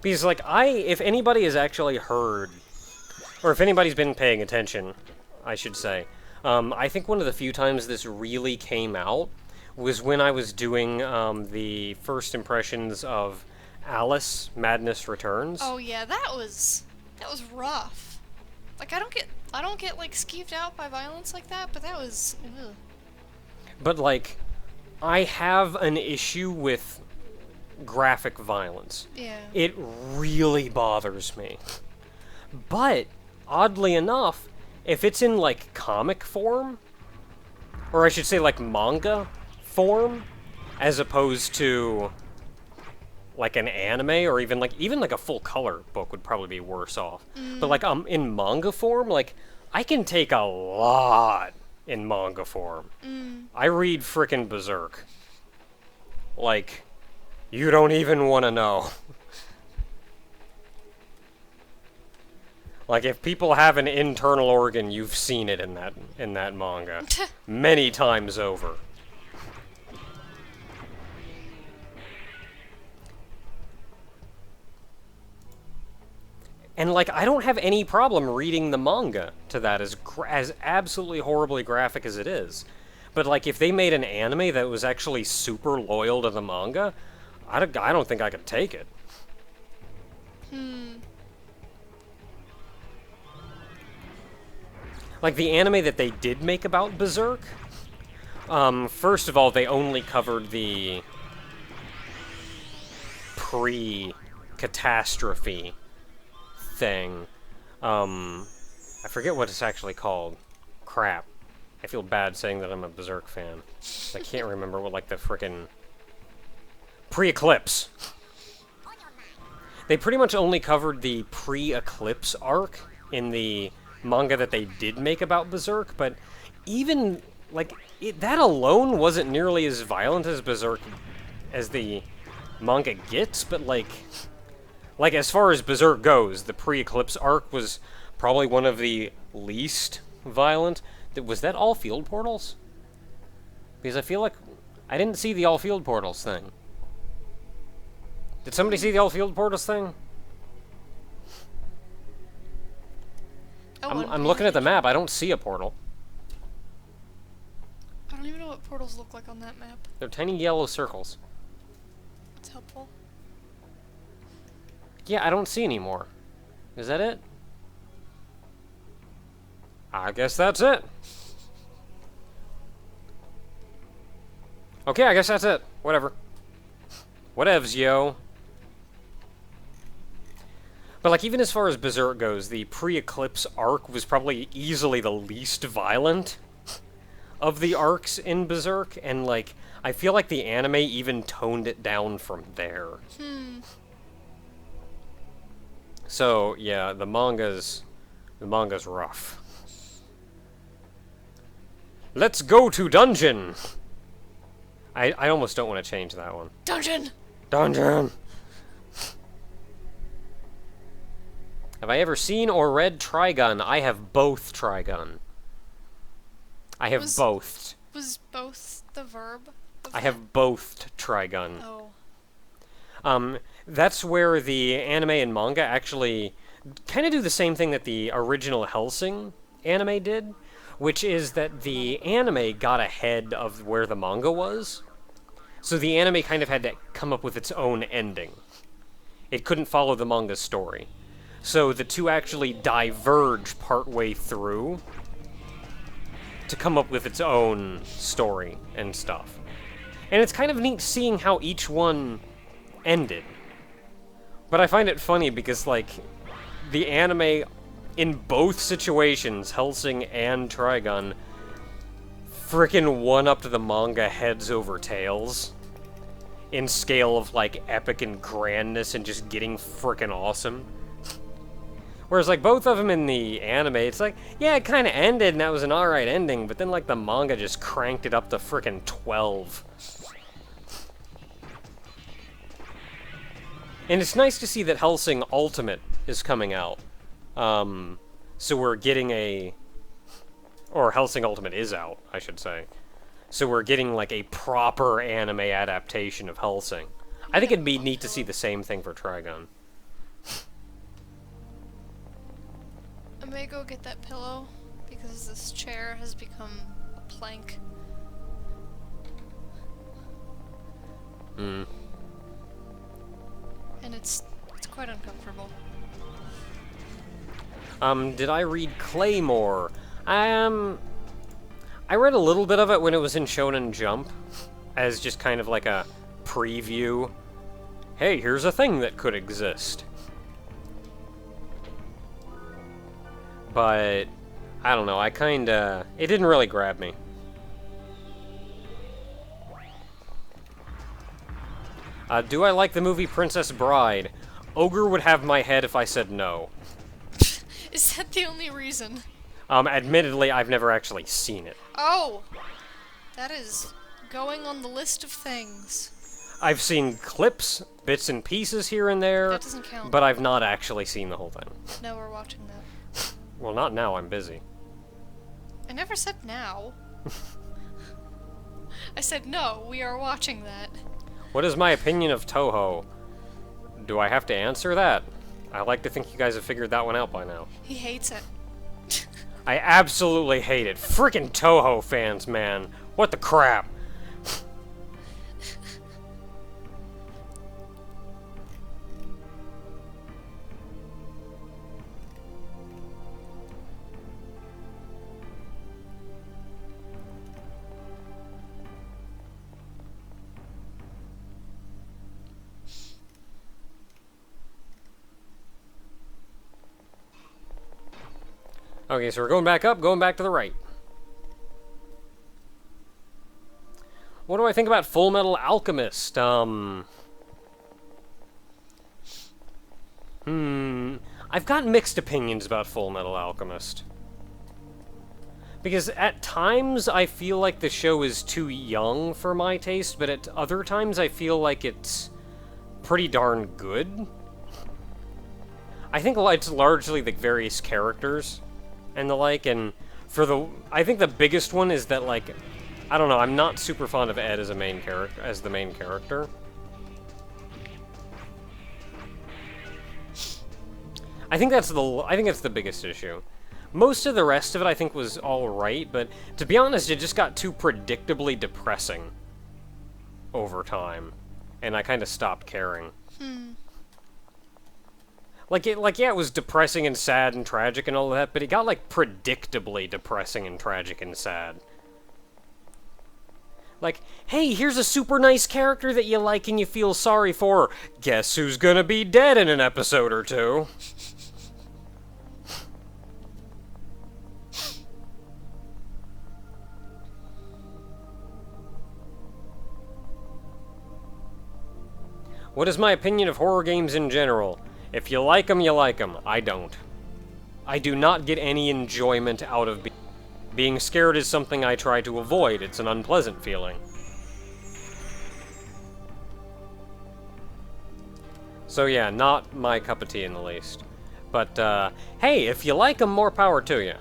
Because, like, if anybody has actually heard, or if anybody's been paying attention, I should say, I think one of the few times this really came out was when I was doing, the first impressions of Alice, Madness Returns. Oh yeah, that was rough. Like, I don't get like skeeved out by violence like that, but that was, ugh. But, like, I have an issue with graphic violence. Yeah. It really bothers me. But, oddly enough, if it's in, like, comic form, or I should say, like, manga form, as opposed to, like, an anime, or even like a full color book would probably be worse off. But, like, in manga form, like, I can take a lot in manga form. I read frickin' Berserk. Like, you don't even want to know. Like, if people have an internal organ, you've seen it in that manga. Many times over. And, like, I don't have any problem reading the manga to that, as absolutely horribly graphic as it is. But, like, if they made an anime that was actually super loyal to the manga, I don't think I could take it. Like, the anime that they did make about Berserk, first of all, they only covered the pre-catastrophe thing. I forget what it's actually called. Crap. I feel bad saying that I'm a Berserk fan. I can't remember what, like, the frickin' pre-eclipse. They pretty much only covered the pre-eclipse arc in the manga that they did make about Berserk, but even, like, that alone wasn't nearly as violent as Berserk as the manga gets, but, like, as far as Berserk goes, the pre-eclipse arc was probably one of the least violent. Was that all field portals? Because I feel like I didn't see the all field portals thing. Did somebody see the all field portals thing? I'm looking at the map. I don't see a portal. I don't even know what portals look like on that map. They're tiny yellow circles. That's helpful. Yeah, I don't see any more. Is that it? I guess that's it. Okay, I guess that's it. Whatever. Whatevs, yo. But, like, even as far as Berserk goes, the pre-eclipse arc was probably easily the least violent of the arcs in Berserk, and, like, I feel like the anime even toned it down from there. So, yeah, the manga's rough. Let's go to dungeon! I almost don't want to change that one. Dungeon! Dungeon! Have I ever seen or read Trigun? I have both Trigun. I have both. Was both the verb? I have both Trigun. Oh. That's where the anime and manga actually kind of do the same thing that the original Hellsing anime did, which is that the anime got ahead of where the manga was. So the anime kind of had to come up with its own ending. It couldn't follow the manga's story. So the two actually diverge partway through to come up with its own story and stuff. And it's kind of neat seeing how each one ended. But I find it funny because, like, the anime in both situations, Hellsing and Trigun, frickin' one-upped the manga heads over tails in scale of, like, epic and grandness and just getting frickin' awesome. Whereas, like, both of them in the anime, it's like, yeah, it kind of ended and that was an alright ending, but then, like, the manga just cranked it up to frickin' 12. And it's nice to see that Hellsing Ultimate is coming out. So we're getting or Hellsing Ultimate is out, I should say. So we're getting, like, a proper anime adaptation of Hellsing. I think it'd be neat to see the same thing for Trigun. I may go get that pillow, because this chair has become a plank. And it's quite uncomfortable. Did I read Claymore? I read a little bit of it when it was in Shonen Jump, as just kind of like a preview. Hey, here's a thing that could exist. But, I don't know, it didn't really grab me. Do I like the movie Princess Bride? Ogre would have my head if I said no. Is that the only reason? Admittedly, I've never actually seen it. Oh! That is going on the list of things. I've seen clips, bits and pieces here and there, That doesn't count. but I've not actually seen the whole thing. No, we're watching that. Well, not now, I'm busy. I never said now. I said no, we are watching that. What is my opinion of Toho? Do I have to answer that? I like to think you guys have figured that one out by now. He hates it. I absolutely hate it. Frickin' Toho fans, man. What the crap? Okay, so we're going back up, going back to the right. What do I think about Full Metal Alchemist? I've got mixed opinions about Full Metal Alchemist. Because at times I feel like the show is too young for my taste, but at other times I feel like it's pretty darn good. I think it's largely the various characters and the like, and I think the biggest one is that, like, I don't know, I'm not super fond of Ed as the main character. I think that's the biggest issue. Most of the rest of it I think was alright, but to be honest, it just got too predictably depressing over time, and I kind of stopped caring. Yeah, it was depressing and sad and tragic and all that, but it got, like, predictably depressing and tragic and sad. Like, hey, here's a super nice character that you like and you feel sorry for. Guess who's gonna be dead in an episode or two? What is my opinion of horror games in general? If you like them, you like them. I don't. I do not get any enjoyment out of being scared is something I try to avoid. It's an unpleasant feeling. So yeah, not my cup of tea in the least. But, hey, if you like them, more power to you.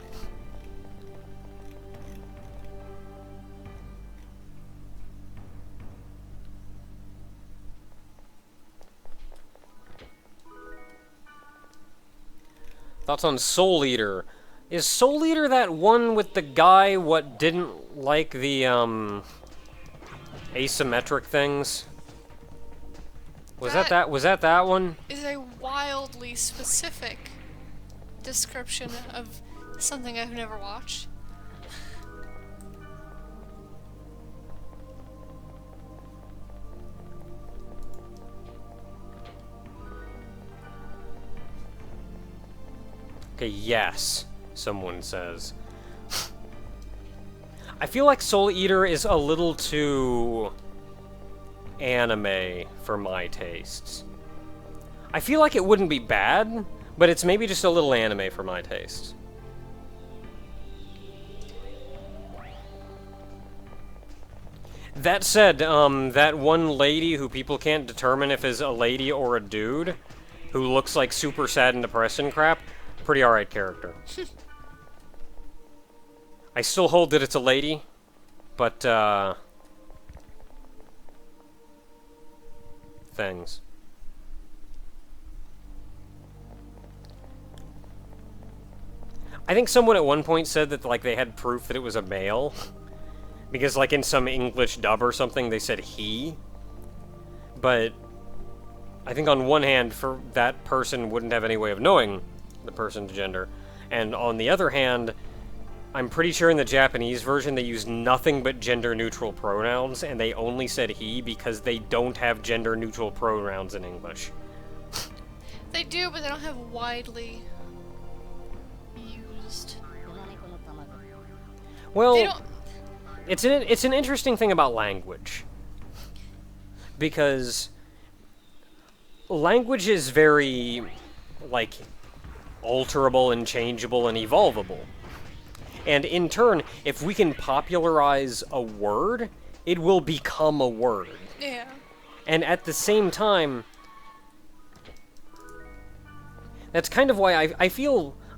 Thoughts on Soul Eater? Is Soul Eater that one with the guy what didn't like the asymmetric things? Was that that one? Is a wildly specific description of something I've never watched. Okay, yes, someone says. I feel like Soul Eater is a little too anime for my tastes. I feel like it wouldn't be bad, but it's maybe just a little anime for my tastes. That said, that one lady who people can't determine if is a lady or a dude, who looks like super sad and depressed and crap, pretty alright character. I still hold that it's a lady, but, things. I think someone at one point said that, like, they had proof that it was a male. Because, like, in some English dub or something, they said he. But I think on one hand, for that person wouldn't have any way of knowing the person's gender. And on the other hand, I'm pretty sure in the Japanese version they use nothing but gender-neutral pronouns, and they only said he because they don't have gender-neutral pronouns in English. They do, but they don't have widely used. Well, it's an interesting thing about language. Because language is very, like, alterable and changeable and evolvable. And in turn, if we can popularize a word, it will become a word. Yeah. And at the same time, that's kind of why I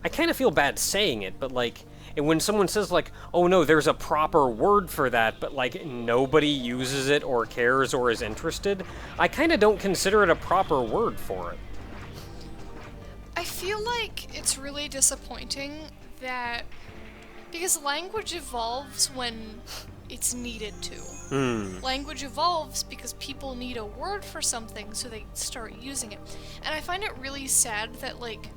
kind of feel bad saying it, but like, and when someone says like, oh no, there's a proper word for that, but like nobody uses it or cares or is interested, I kind of don't consider it a proper word for it. I feel like it's really disappointing that, because language evolves when it's needed to. Language evolves because people need a word for something, so they start using it. And I find it really sad that, like,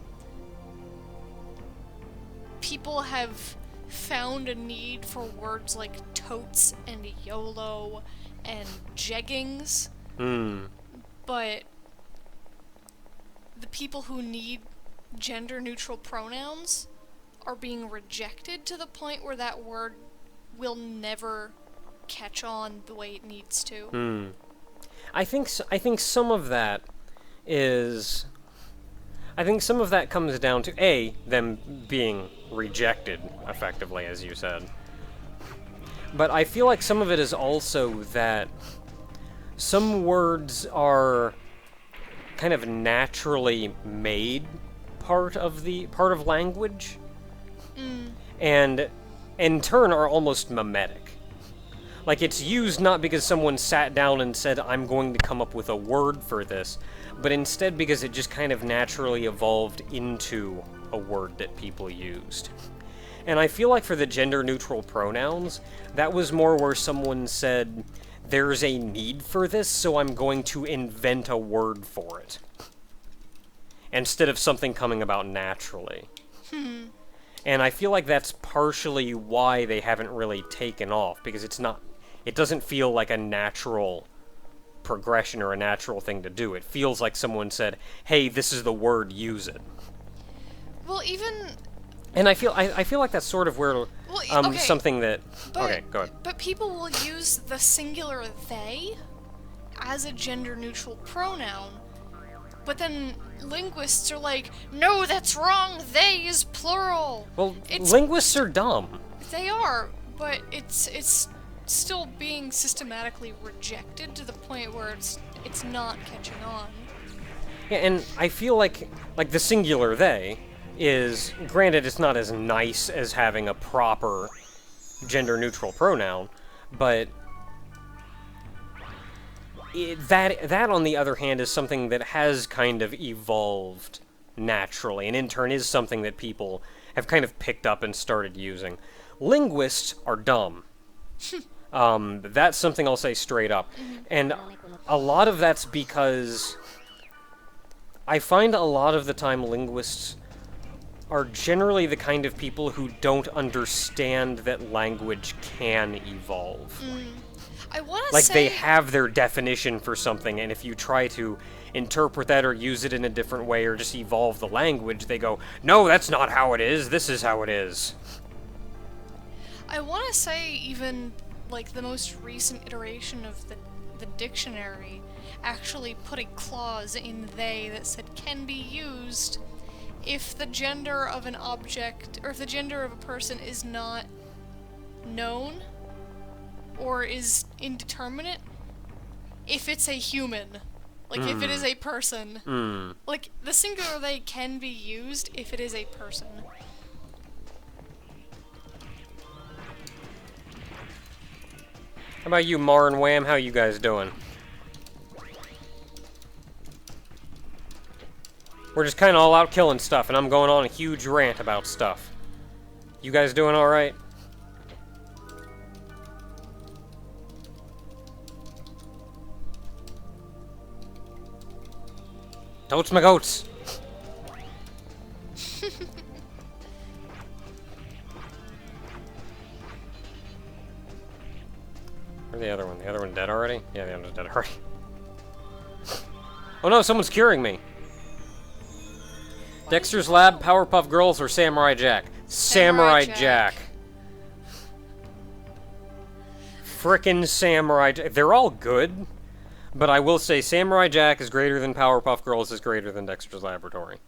people have found a need for words like totes and YOLO and jeggings, but the people who need gender-neutral pronouns are being rejected to the point where that word will never catch on the way it needs to. I think some of that is... I think some of that comes down to, A, them being rejected, effectively, as you said. But I feel like some of it is also that some words are kind of naturally made part of language, and in turn are almost mimetic. Like, it's used not because someone sat down and said, I'm going to come up with a word for this, but instead because it just kind of naturally evolved into a word that people used. And I feel like for the gender-neutral pronouns, that was more where someone said, there's a need for this, so I'm going to invent a word for it. Instead of something coming about naturally. And I feel like that's partially why they haven't really taken off, because it doesn't feel like a natural progression or a natural thing to do. It feels like someone said, hey, this is the word, use it. Well, even... And I feel like that's sort of where okay, something that... okay, go ahead. But people will use the singular they as a gender-neutral pronoun, but then linguists are like, no, that's wrong, they is plural. Well, linguists are dumb. They are, but it's still being systematically rejected to the point where it's not catching on. Yeah, and I feel like the singular they is, granted, it's not as nice as having a proper gender-neutral pronoun, but that on the other hand is something that has kind of evolved naturally, and in turn is something that people have kind of picked up and started using. Linguists are dumb. That's something I'll say straight up. And a lot of that's because I find a lot of the time linguists are generally the kind of people who don't understand that language can evolve. I want to like, say... they have their definition for something, and if you try to interpret that or use it in a different way or just evolve the language, they go, no, that's not how it is, this is how it is. I want to say even, like, the most recent iteration of the dictionary actually put a clause in they that said can be used if the gender of an object, or if the gender of a person is not known, or is indeterminate, if it's a human. Like, if it is a person. Like, the singular they can be used if it is a person. How about you, Mar and Wham? How you guys doing? We're just kind of all out killing stuff, and I'm going on a huge rant about stuff. You guys doing alright? Totes my goats! Where's the other one? The other one dead already? Yeah, the other one's dead already. Oh no, someone's curing me! Dexter's Lab, Powerpuff Girls, or Samurai Jack? Samurai Jack. Frickin' Samurai Jack. They're all good, but I will say Samurai Jack is greater than Powerpuff Girls is greater than Dexter's Laboratory.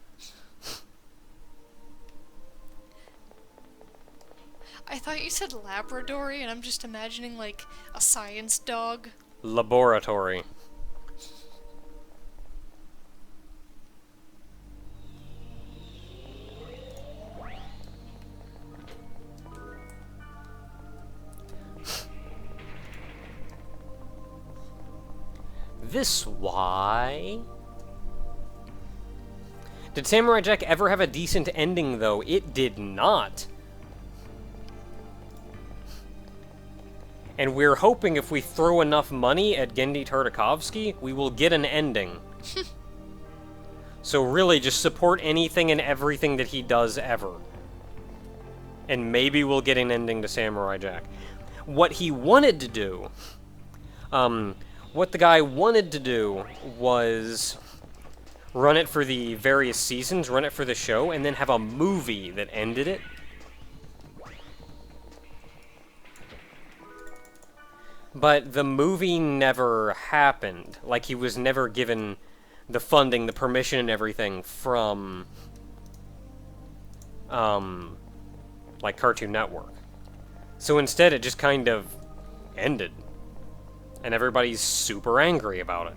I thought you said Labradory, and I'm just imagining, like, a science dog. Laboratory. this why? Did Samurai Jack ever have a decent ending, though? It did not. And we're hoping if we throw enough money at Genndy Tartakovsky, we will get an ending. So really, just support anything and everything that he does ever. And maybe we'll get an ending to Samurai Jack. What he wanted to do, what the guy wanted to do was run it for the various seasons, run it for the show, and then have a movie that ended it. But the movie never happened. Like, he was never given the funding, the permission, and everything from, like, Cartoon Network. So instead, it just kind of ended. And everybody's super angry about it.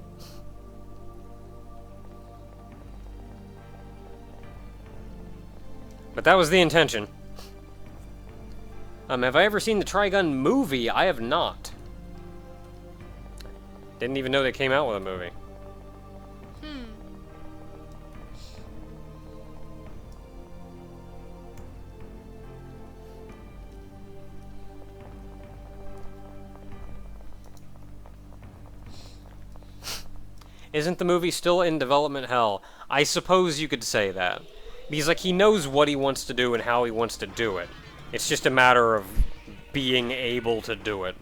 But that was the intention. Have I ever seen the Trigun movie? I have not. Didn't even know they came out with a movie. Isn't the movie still in development hell? I suppose you could say that. Because, like, he knows what he wants to do and how he wants to do it. It's just a matter of being able to do it.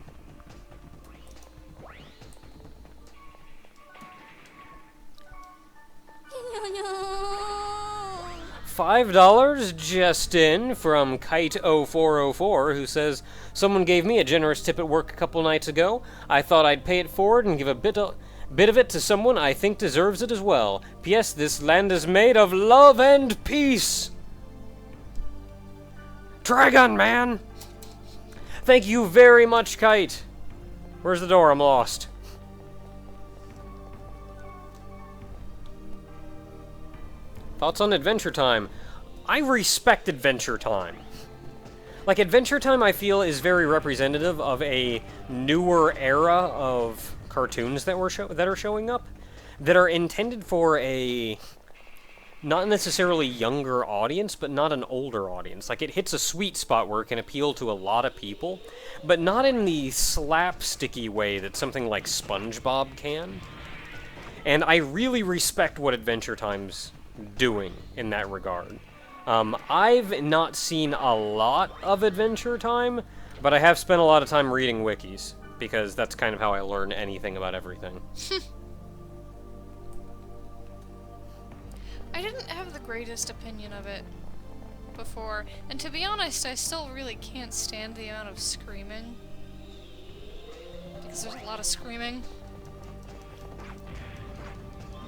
$5 just in from Kite0404, who says, "Someone gave me a generous tip at work a couple nights ago. I thought I'd pay it forward and give a bit of it to someone I think deserves it as well. P.S. This land is made of love and peace." Trigun, man! Thank you very much, Kite. Where's the door? I'm lost. Thoughts on Adventure Time? I respect Adventure Time. Like, Adventure Time, I feel, is very representative of a newer era of cartoons that are showing up, that are intended for a not necessarily younger audience, but not an older audience. Like, it hits a sweet spot where it can appeal to a lot of people, but not in the slapsticky way that something like SpongeBob can. And I really respect what Adventure Time's doing in that regard. I've not seen a lot of Adventure Time, but I have spent a lot of time reading wikis, because that's kind of how I learn anything about everything. I didn't have the greatest opinion of it before, and to be honest, I still really can't stand the amount of screaming. Because there's a lot of screaming.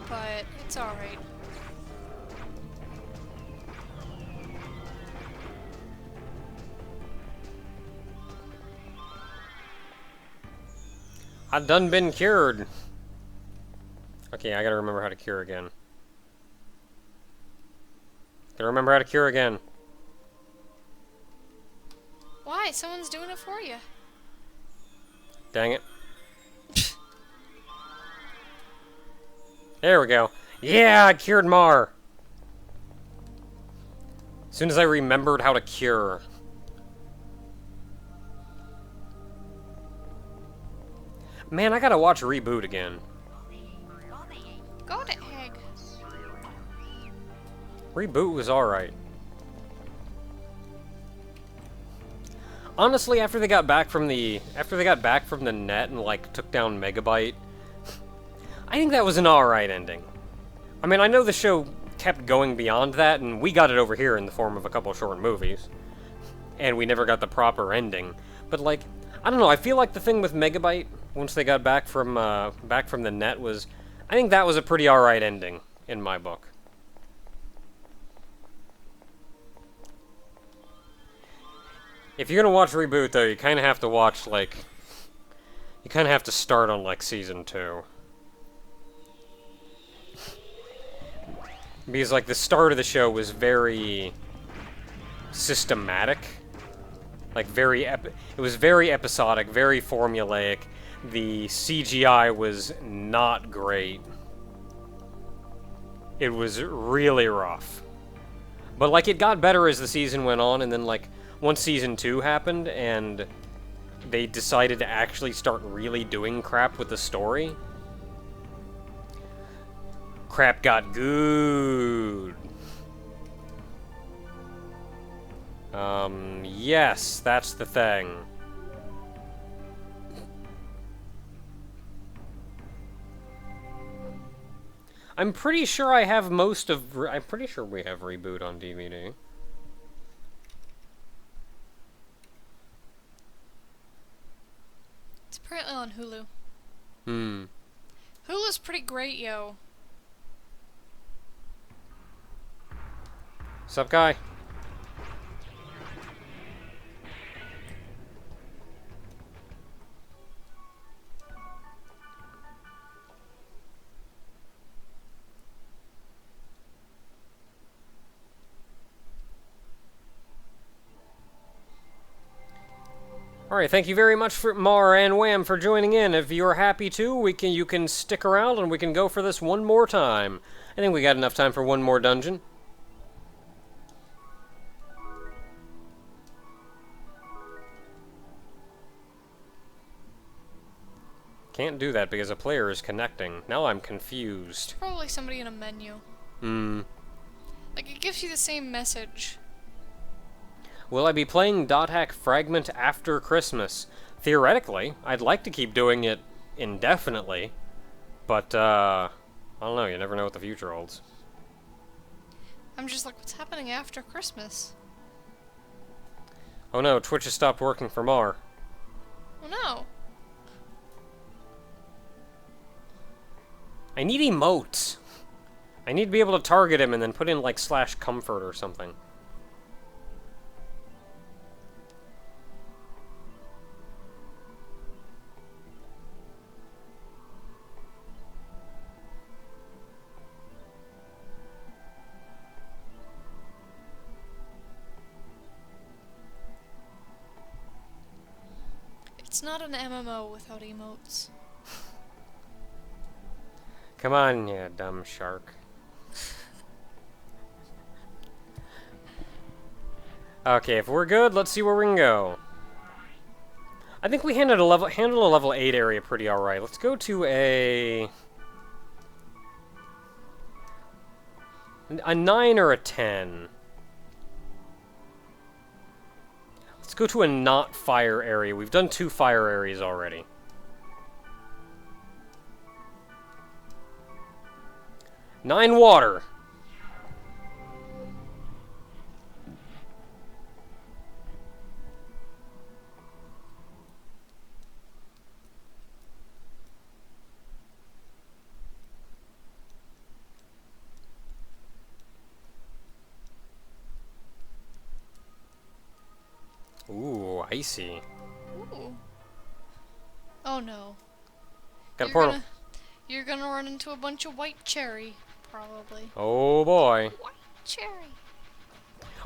But it's alright. I done been cured. Okay, I gotta remember how to cure again. Gotta remember how to cure again. Why? Someone's doing it for you. Dang it. There we go. Yeah, I cured Mar. As soon as I remembered how to cure. Man, I gotta watch Reboot again. Go to Egg. Reboot was alright. Honestly, after they got back from the net and, like, took down Megabyte, I think that was an alright ending. I mean, I know the show kept going beyond that, and we got it over here in the form of a couple short movies. And we never got the proper ending. But, like, I don't know, I feel like the thing with Megabyte, once they got back from the net, was... I think that was a pretty alright ending, in my book. If you're gonna watch Reboot, though, you kind of have to watch, like... You kind of have to start on, like, Season 2. Because, like, the start of the show was very... systematic. Like, it was very episodic, very formulaic, the CGI was not great. It was really rough. But, like, it got better as the season went on, and then, like, once Season 2 happened, and they decided to actually start really doing crap with the story, crap got good. Yes, that's the thing. I'm pretty sure I have most of... I'm pretty sure we have Reboot on DVD. It's apparently on Hulu. Hmm. Hulu's pretty great, yo. Sup, guy? Alright, thank you very much for Mar and Wham for joining in. If you're happy to, you can stick around and we can go for this one more time. I think we got enough time for one more dungeon. Can't do that because a player is connecting. Now I'm confused. Probably somebody in a menu. Like, it gives you the same message. Will I be playing .hack Frägment after Christmas? Theoretically, I'd like to keep doing it indefinitely, but, I don't know, you never know what the future holds. I'm just like, what's happening after Christmas? Oh no, Twitch has stopped working for Mar. Oh no. I need emotes. I need to be able to target him and then put in, like, /comfort or something. It's not an MMO without emotes. Come on, you dumb shark. Okay, if we're good, let's see where we can go. I think we handled a level 8 area pretty alright. Let's go to a 9 or a 10. Let's go to a not fire area. We've done 2 fire areas already. Nine water. Ooh, icy. Ooh. Oh no. Got a portal. You're gonna run into a bunch of white cherry, probably. Oh boy. White cherry.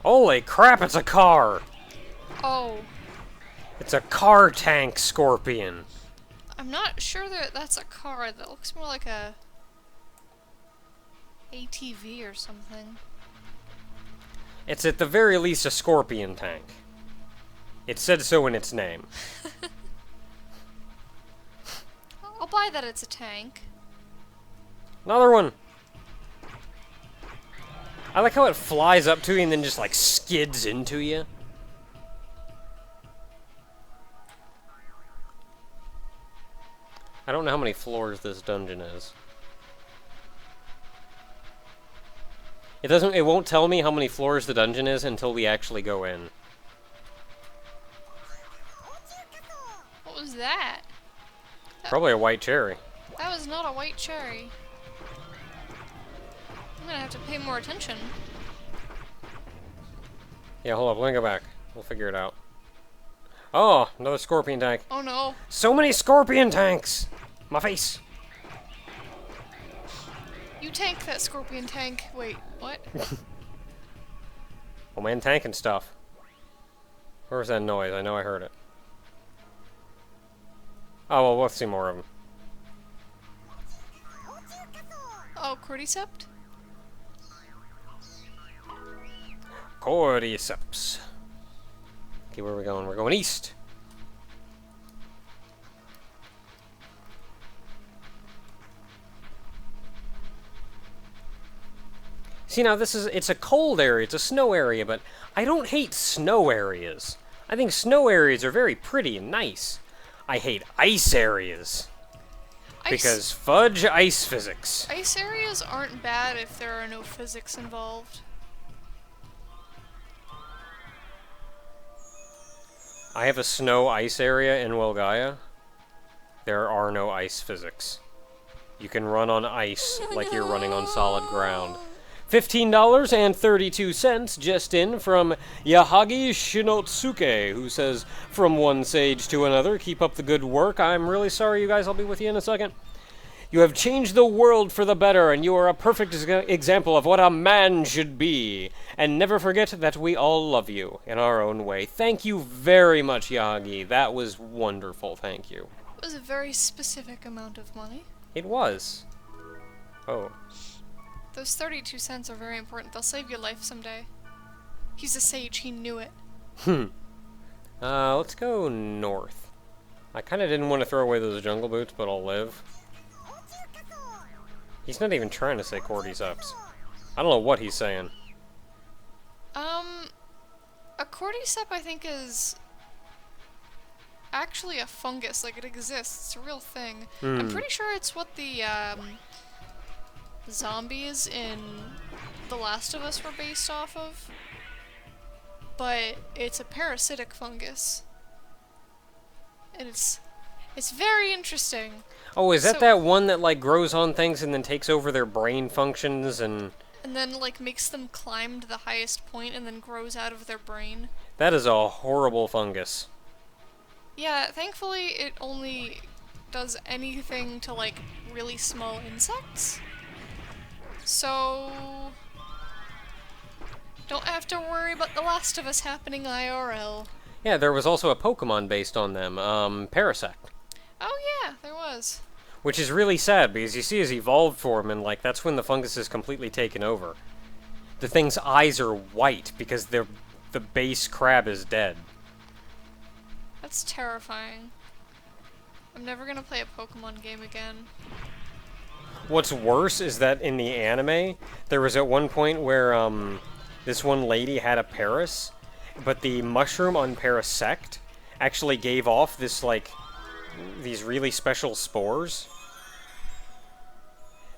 Holy crap, it's a car! Oh. It's a car tank scorpion. I'm not sure that that's a car. That looks more like a ATV or something. It's at the very least a scorpion tank. It said so in its name. I'll buy that it's a tank. Another one! I like how it flies up to you and then just like skids into you. I don't know how many floors this dungeon is. It won't tell me how many floors the dungeon is until we actually go in. What was that? Probably a white cherry. That was not a white cherry. I'm gonna have to pay more attention. Yeah, hold up, let me go back. We'll figure it out. Oh, another scorpion tank. Oh no. So many scorpion tanks! My face! You tank that scorpion tank. Wait, what? Oh man, tanking stuff. Where was that noise? I know I heard it. Oh, well, let's see more of them. Oh, cordyceps? Cordyceps. Okay, where are we going? We're going east. See, now it's a cold area, it's a snow area, but I don't hate snow areas. I think snow areas are very pretty and nice. I hate ice areas. Because fudge ice physics. Ice areas aren't bad if there are no physics involved. I have a snow ice area in Gaia. There are no ice physics. You can run on ice like you're running on solid ground. $15.32 just in from Yahagi Shinotsuke, who says, "From one sage to another, keep up the good work. I'm really sorry, you guys. I'll be with you in a second. You have changed the world for the better, and you are a perfect example of what a man should be. And never forget that we all love you in our own way." Thank you very much, Yahagi. That was wonderful. Thank you. It was a very specific amount of money. It was. Oh. Those 32 cents are very important. They'll save your life someday. He's a sage. He knew it. Let's go north. I kind of didn't want to throw away those jungle boots, but I'll live. He's not even trying to say cordyceps. I don't know what he's saying. A cordyceps I think is actually a fungus. Like, it exists. It's a real thing. I'm pretty sure it's what the, zombies in The Last of Us were based off of. But it's a parasitic fungus. And it's very interesting. Oh, is that that one that, like, grows on things and then takes over their brain functions and then, like, makes them climb to the highest point and then grows out of their brain? That is a horrible fungus. Yeah, thankfully it only does anything to, like, really small insects. So don't have to worry about The Last of Us happening IRL. Yeah, there was also a Pokemon based on them, Parasect. Oh yeah, there was. Which is really sad, because you see his evolved form, and, like, that's when the fungus is completely taken over. The thing's eyes are white, because the base crab is dead. That's terrifying. I'm never gonna play a Pokemon game again. What's worse is that in the anime, there was at one point where, this one lady had a Paras, but the mushroom on Parasect actually gave off this, like, these really special spores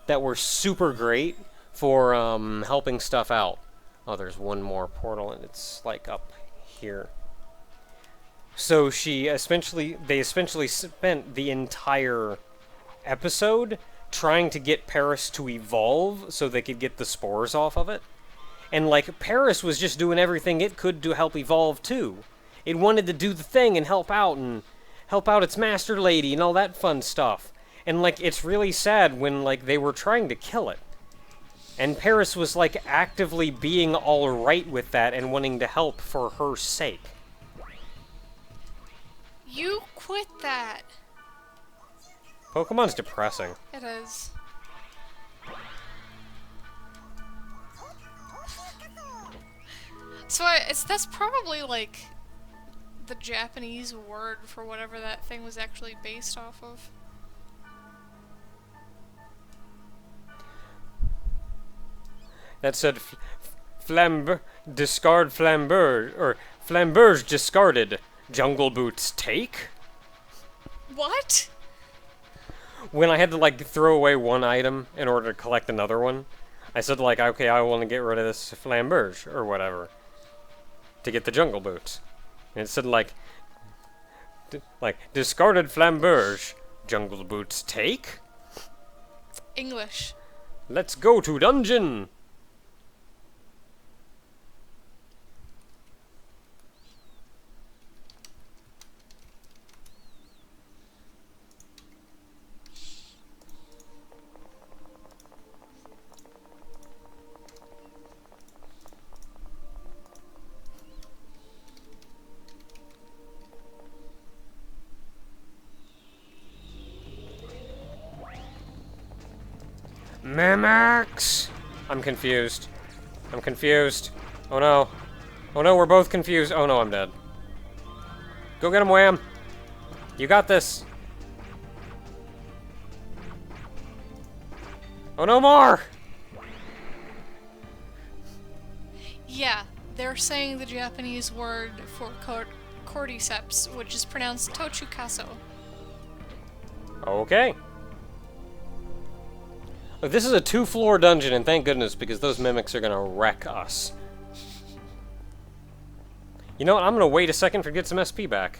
that were super great for, helping stuff out. Oh, there's one more portal, and it's, like, up here. So they essentially spent the entire episode trying to get Paris to evolve so they could get the spores off of it. And, like, Paris was just doing everything it could to help evolve, too. It wanted to do the thing and help out its master lady and all that fun stuff. And, like, it's really sad when, like, they were trying to kill it. And Paris was, like, actively being alright with that and wanting to help for her sake. You quit that! Pokemon's depressing. It is. So that's probably, like, the Japanese word for whatever that thing was actually based off of. That said, discard Flamberge, or Flamberge discarded. Jungle Boots take? What? When I had to, like, throw away one item in order to collect another one, I said, like, okay, I want to get rid of this Flamberge, or whatever, to get the Jungle Boots. And it said, like, discarded Flamberge, Jungle Boots take? English. Let's go to dungeon! Mimics! I'm confused. I'm confused. Oh no. Oh no, we're both confused. Oh no, I'm dead. Go get him, Wham! You got this! Oh no more! Yeah, they're saying the Japanese word for cordyceps, which is pronounced tochukaso. Okay. Look, this is a 2-floor dungeon, and thank goodness, because those mimics are gonna wreck us. You know what? I'm gonna wait a second to get some SP back.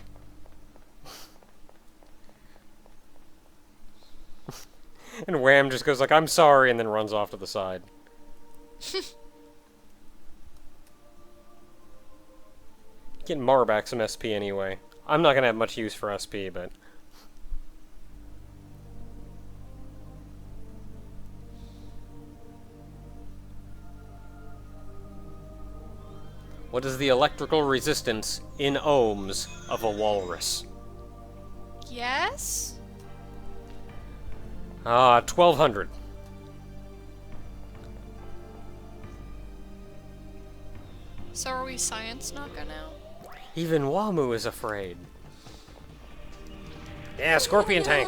And Wham just goes like, I'm sorry, and then runs off to the side. Getting Mar back some SP anyway. I'm not gonna have much use for SP, but... What is the electrical resistance in ohms of a walrus? Yes? 1200. So are we science Naka now? Even Wamu is afraid. Yeah, Scorpion Tank.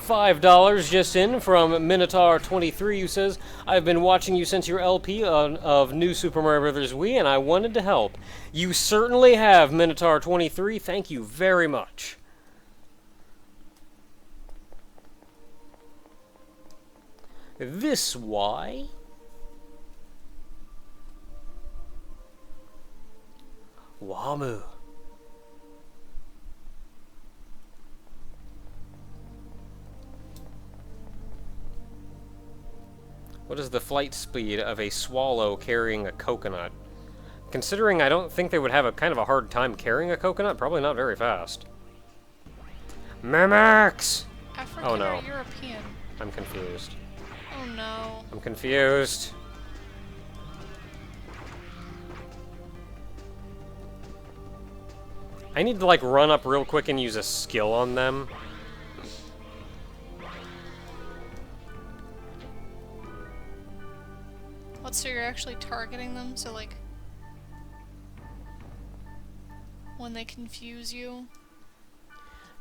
$5 just in from Minotaur23, who says, I've been watching you since your LP of New Super Mario Bros. Wii, and I wanted to help. You certainly have, Minotaur23. Thank you very much. This why? Wamu. What is the flight speed of a swallow carrying a coconut? Considering I don't think they would have a kind of a hard time carrying a coconut, probably not very fast. Mimics! African Oh no. or European? I'm confused. Oh no. I'm confused. I need to like run up real quick and use a skill on them. What, so you're actually targeting them? So like, when they confuse you?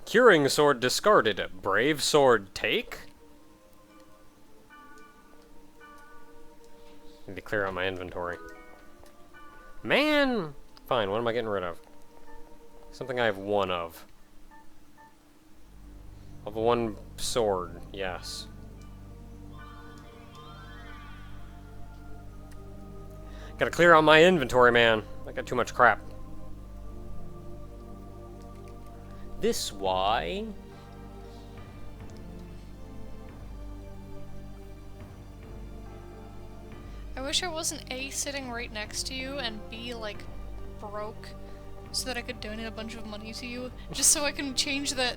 Curing sword discarded. Brave sword take? Need to clear out my inventory. Man! Fine, what am I getting rid of? Something I have one of. Of one sword, yes. Gotta clear out my inventory, man. I got too much crap. This why? I wish I wasn't A, sitting right next to you, and B, like, broke, so that I could donate a bunch of money to you, just so I can change that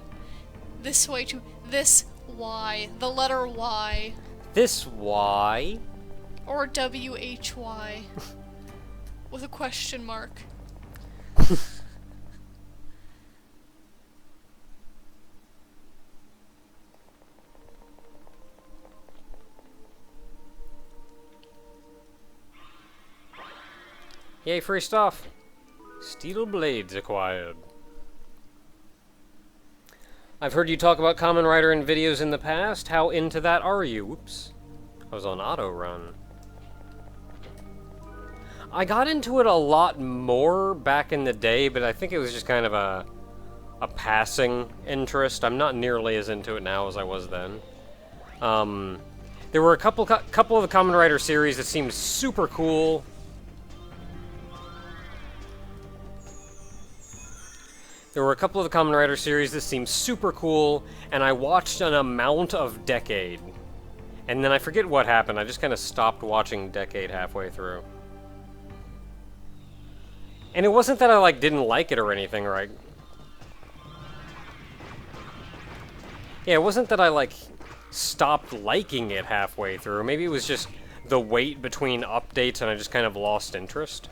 this way to this Y, the letter Y. This why? Or WHY. With a question mark. Yay, free stuff. Steel blades acquired. I've heard you talk about Kamen Rider in videos in the past. How into that are you? Whoops. I was on auto run. I got into it a lot more back in the day, but I think it was just kind of a passing interest. I'm not nearly as into it now as I was then. There were a couple of the Kamen Rider series that seemed super cool. There were a couple of the Kamen Rider series that seemed super cool, and I watched an amount of Decade. And then I forget what happened. I just kind of stopped watching Decade halfway through. And it wasn't that I, like, didn't like it or anything, right? Yeah, it wasn't that I, like, stopped liking it halfway through. Maybe it was just the wait between updates and I just kind of lost interest.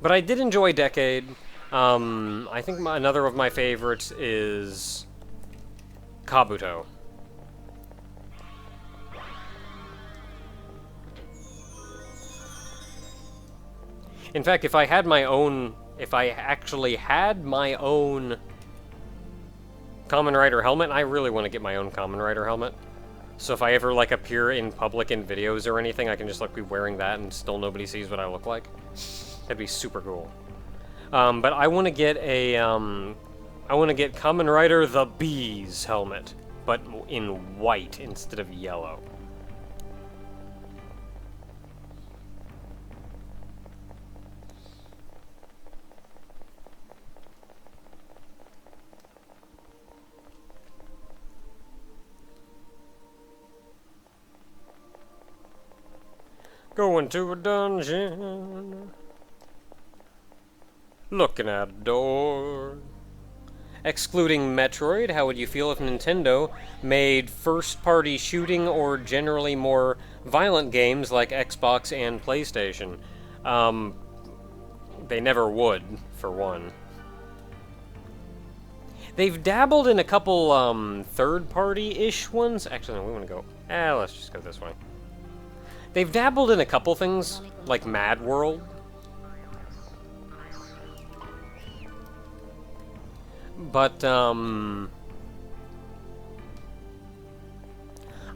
But I did enjoy Decade. I think another of my favorites is Kabuto. In fact, if I actually had my own Kamen Rider helmet, I really want to get my own Kamen Rider helmet. So if I ever, like, appear in public in videos or anything, I can just, like, be wearing that and still nobody sees what I look like. That'd be super cool. But I want to get a, I want to get Kamen Rider the Bees helmet, but in white instead of yellow. Going to a dungeon, looking at a door. Excluding Metroid, how would you feel if Nintendo made first-party shooting or generally more violent games like Xbox and PlayStation? They never would, for one. They've dabbled in a couple third-party-ish ones. Actually, no, we want to go... let's just go this way. They've dabbled in a couple things, like Mad World. But, I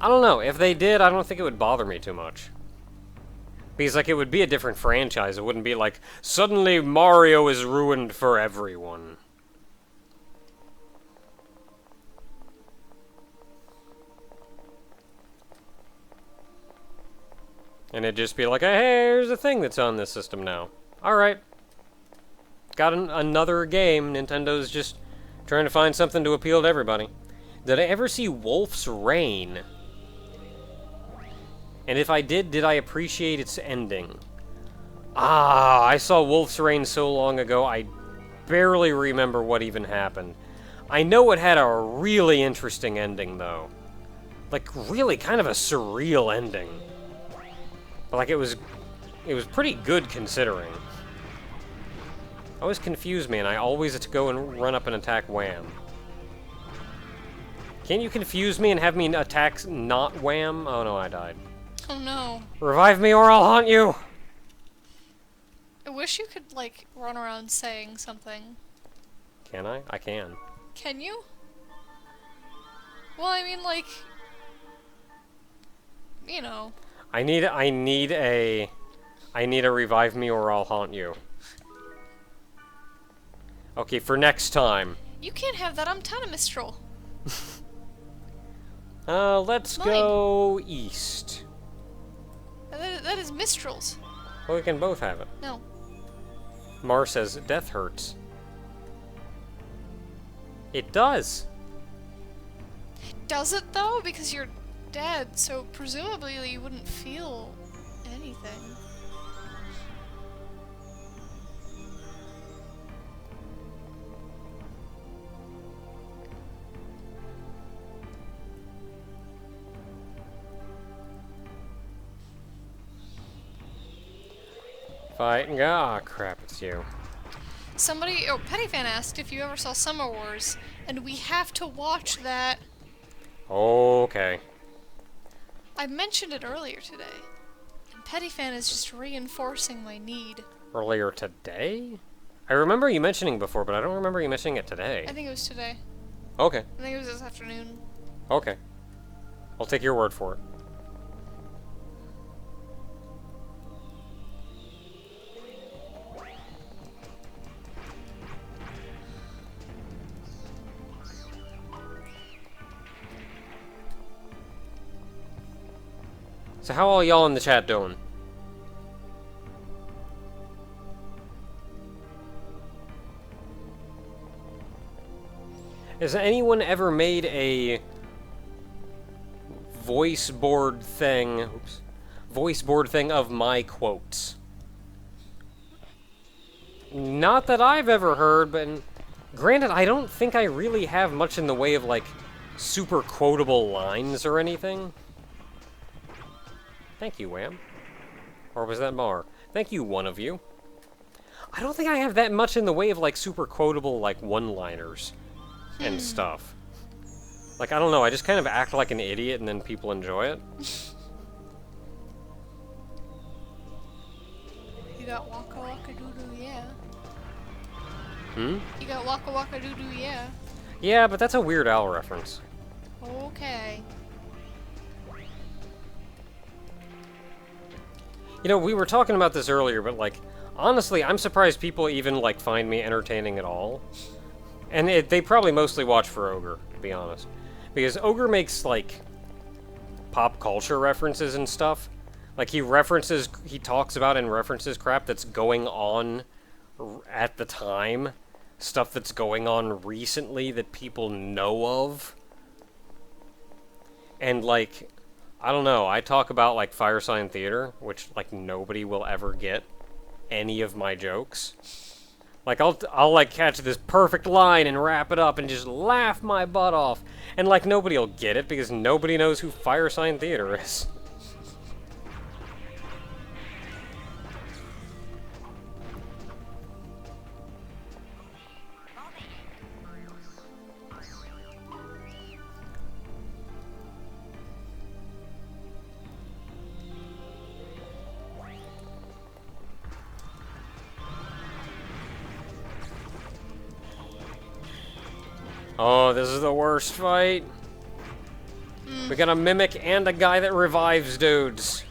don't know. If they did, I don't think it would bother me too much. Because, like, it would be a different franchise. It wouldn't be like, suddenly Mario is ruined for everyone. And it'd just be like, hey, here's a thing that's on this system now. Alright. Got another game. Nintendo's just trying to find something to appeal to everybody. Did I ever see Wolf's Rain? And if I did I appreciate its ending? I saw Wolf's Rain so long ago, I barely remember what even happened. I know it had a really interesting ending, though. Like, really kind of a surreal ending. But, like, it was pretty good considering. Always confused me, and I always had to go and run up and attack Wham. Can't you confuse me and have me attack not Wham? Oh no, I died. Oh no. Revive me or I'll haunt you! I wish you could, like, run around saying something. Can I? I can. Can you? Well, I mean, like... You know... I need a revive me or I'll haunt you. Okay, for next time. You can't have that, I'm Tanamistral. Let's go east. That is Mistral's. Well, we can both have it. No. Mar says, death hurts. It does. Does it, though? Because you're dead, so presumably you wouldn't feel anything. Fighting. Ah, crap, it's you. Somebody, Pettyfan asked if you ever saw Summer Wars, and we have to watch that. Okay. I mentioned it earlier today, and Pettyfan is just reinforcing my need. Earlier today? I remember you mentioning before, but I don't remember you mentioning it today. I think it was today. Okay. I think it was this afternoon. Okay. I'll take your word for it. So how all y'all in the chat doing? Has anyone ever made a voice board thing of my quotes? Not that I've ever heard, but granted, I don't think I really have much in the way of, like, super quotable lines or anything. Thank you, Wham. Or was that Mar? Thank you, one of you. I don't think I have that much in the way of, like, super quotable, like, one-liners and stuff. Like, I don't know, I just kind of act like an idiot and then people enjoy it. You got Waka Waka Doo Doo, yeah. Hmm? You got Waka Waka Doo Doo, yeah. Yeah, but that's a Weird Al reference. Okay. You know, we were talking about this earlier, but, like, honestly, I'm surprised people even, like, find me entertaining at all. And they probably mostly watch for Ogre, to be honest. Because Ogre makes, like, pop culture references and stuff. Like, he talks about and references crap that's going on at the time. Stuff that's going on recently that people know of. And, like, I don't know, I talk about, like, Fire Sign Theater, which, like, nobody will ever get any of my jokes. Like, I'll like, catch this perfect line and wrap it up and just laugh my butt off. And, like, nobody will get it because nobody knows who Fire Sign Theater is. Oh, this is the worst fight. We got a mimic and a guy that revives dudes.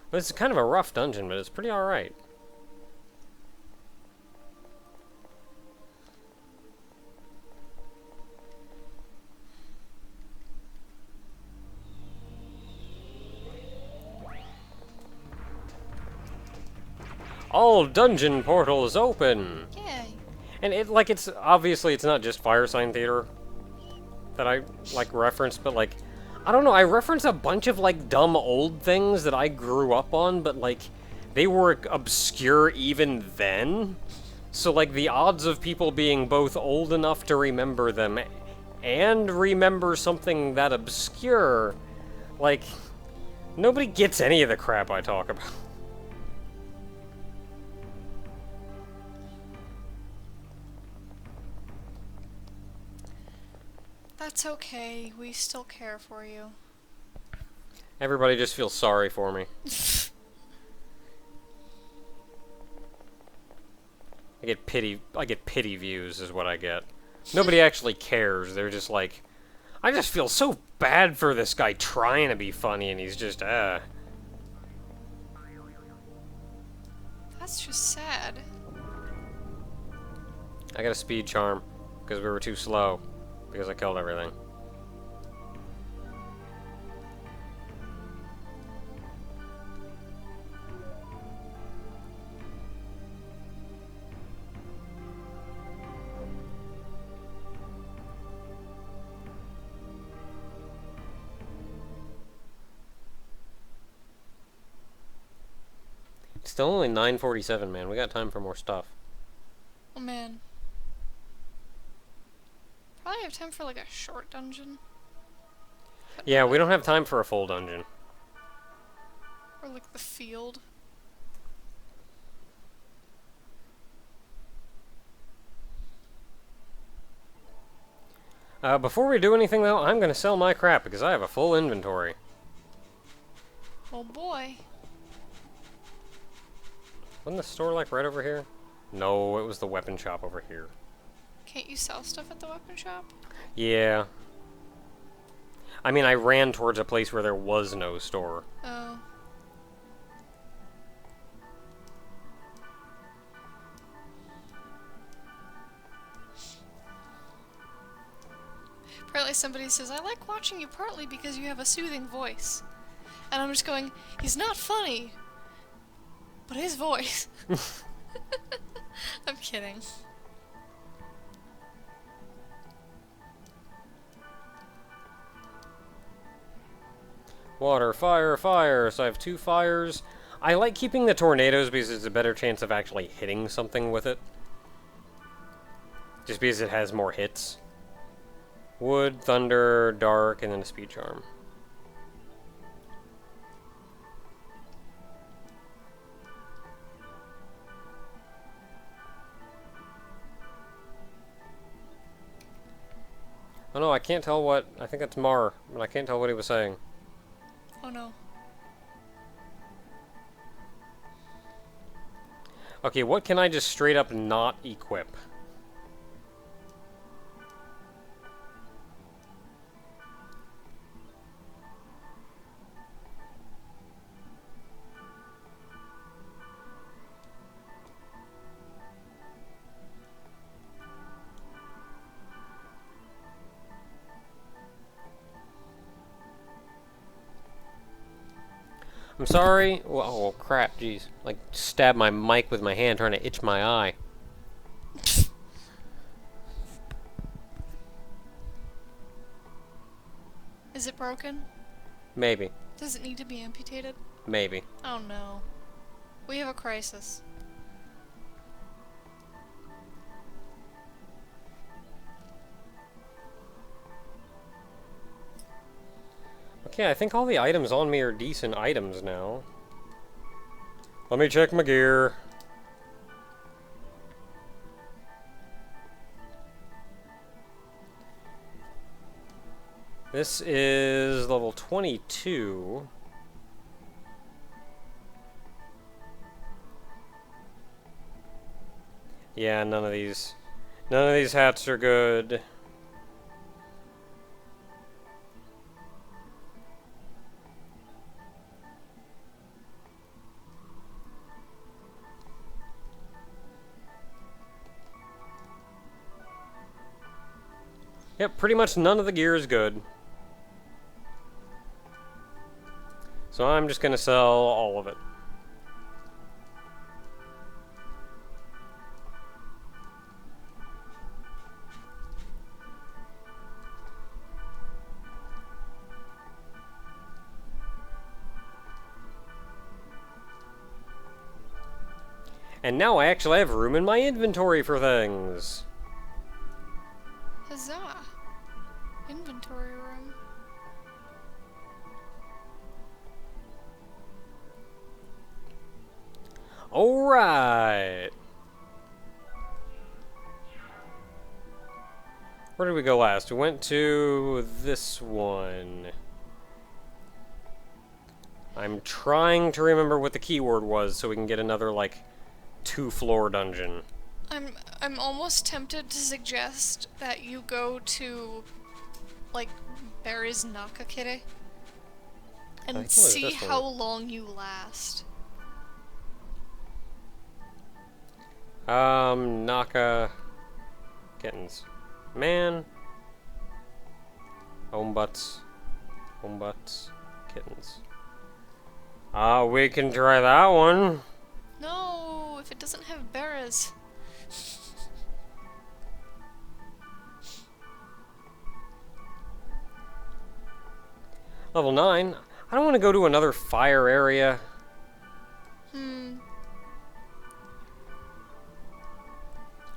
This is kind of a rough dungeon, but it's pretty alright. All dungeon portals open! Yay. And it's obviously it's not just Fire Sign Theater that I, like, reference, but, like, I don't know, I reference a bunch of, like, dumb old things that I grew up on, but, like, they were obscure even then. So, like, the odds of people being both old enough to remember them and remember something that obscure, like, nobody gets any of the crap I talk about. That's okay. We still care for you. Everybody just feels sorry for me. I get pity views is what I get. Nobody actually cares. They're just like, I just feel so bad for this guy trying to be funny and he's just, That's just sad. I got a speed charm because we were too slow because I killed everything. It's still only 9:47, man. We got time for more stuff. Oh man. Probably have time for like a short dungeon. Yeah, we don't have time for a full dungeon. Or like the field. Before we do anything, though, I'm going to sell my crap because I have a full inventory. Oh boy. Wasn't the store, like, right over here? No, it was the weapon shop over here. Can't you sell stuff at the weapon shop? Yeah. I mean, I ran towards a place where there was no store. Oh. Apparently somebody says, I like watching you partly because you have a soothing voice. And I'm just going, he's not funny. But his voice. I'm kidding. Water, fire, fire. So I have 2 fires. I like keeping the tornadoes because it's a better chance of actually hitting something with it. Just because it has more hits. Wood, thunder, dark, and then a speed charm. Oh no, I can't tell what... I think that's Mar, but I can't tell what he was saying. Oh no. Okay, what can I just straight up not equip? I'm sorry. Oh, crap, jeez. Like, stab my mic with my hand trying to itch my eye. Is it broken? Maybe. Does it need to be amputated? Maybe. Oh no. We have a crisis. Okay, I think all the items on me are decent items now. Let me check my gear. This is level 22. Yeah, none of these hats are good. Yep, pretty much none of the gear is good. So I'm just gonna sell all of it. And now I actually have room in my inventory for things. Huzzah! Inventory room. Alright. Where did we go last? We went to this one. I'm trying to remember what the keyword was so we can get another, like, 2-floor dungeon. I'm almost tempted to suggest that you go to, like, Barry's Nakakiri and see how long you last. Naka... Kittens. Man. Home butts. Kittens. We can try that one. No, if it doesn't have berries. Level 9. I don't want to go to another fire area.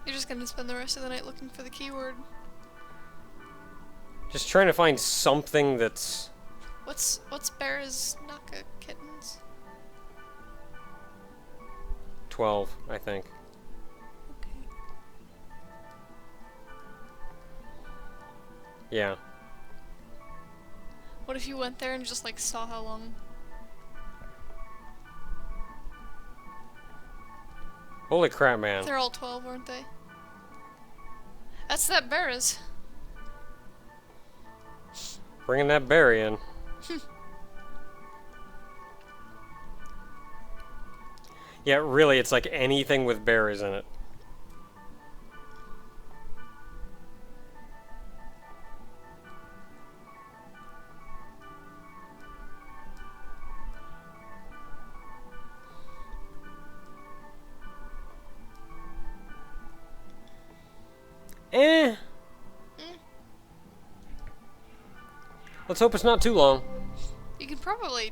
You're just gonna spend the rest of the night looking for the keyword. Just trying to find something that's... What's Barry's Naka kittens? 12, I think. Okay. Yeah. What if you went there and just like saw how long? Holy crap, man. They're all 12, weren't they? That's that Barry's. Bringing that berry in. Yeah, really, it's like anything with berries in it. Let's hope it's not too long. You could probably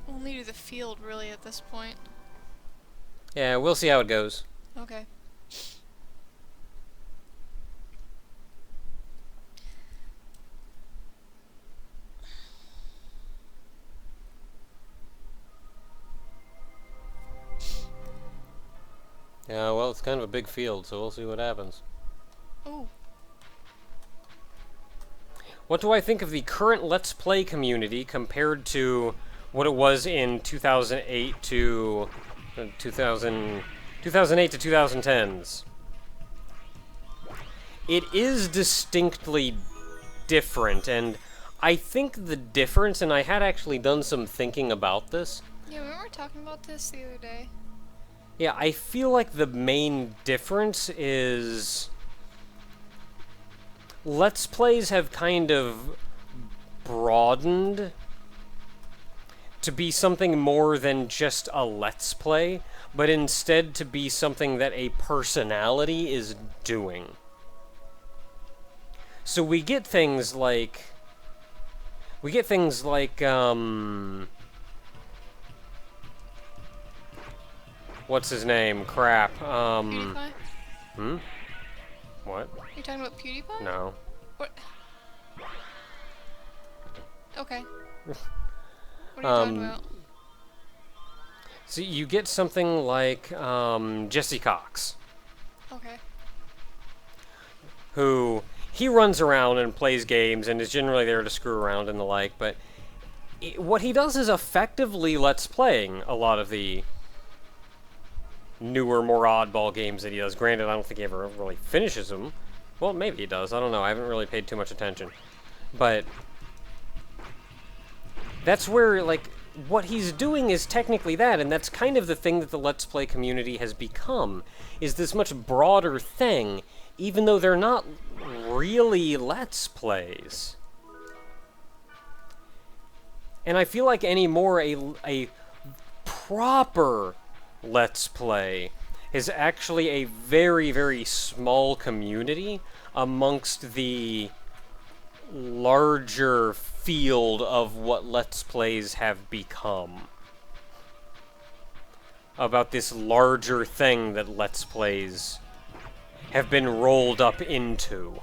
only do the field really at this point. Yeah, we'll see how it goes. Okay. Yeah, well, it's kind of a big field, so we'll see what happens. Oh. What do I think of the current Let's Play community compared to what it was in 2008 to 2008 to 2010s? It is distinctly different, and I think the difference, and I had actually done some thinking about this. Yeah, we were talking about this the other day. Yeah, I feel like the main difference is Let's Plays have kind of broadened to be something more than just a Let's Play, but instead to be something that a personality is doing. So we get things like... what's his name? Crap. PewDiePie? Hmm? What? You talking about PewDiePie? No. What? Okay. What are you talking about? So you get something like Jesse Cox, Okay. who he runs around and plays games and is generally there to screw around and the like, but what he does is effectively Let's Playing a lot of the newer, more oddball games that he does. Granted, I don't think he ever really finishes them. Well, maybe he does. I don't know. I haven't really paid too much attention. But that's where, like, what he's doing is technically that, and that's kind of the thing that the Let's Play community has become, is this much broader thing, even though they're not really Let's Plays. And I feel like anymore a proper Let's Play is actually a very, very small community amongst the larger field of what Let's Plays have become. About this larger thing that Let's Plays have been rolled up into.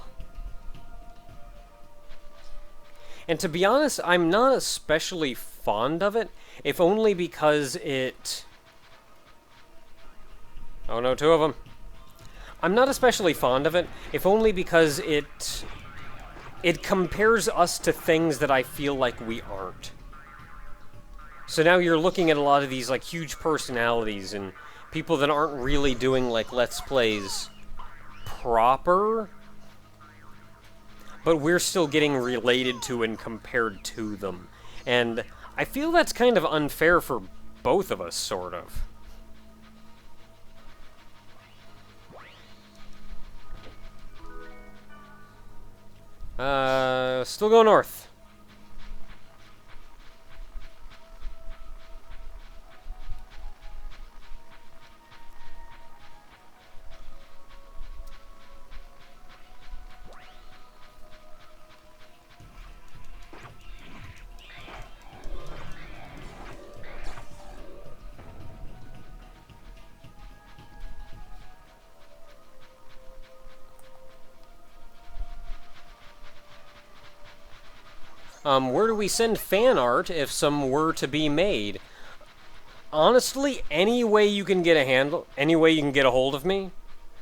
And to be honest, I'm not especially fond of it, if only because it... Oh no, two of them. I'm not especially fond of it, if only because it compares us to things that I feel like we aren't. So now you're looking at a lot of these like huge personalities and people that aren't really doing like Let's Plays proper, but we're still getting related to and compared to them. And I feel that's kind of unfair for both of us, sort of. Still go north. Where do we send fan art if some were to be made? Honestly, any way you can get any way you can get a hold of me,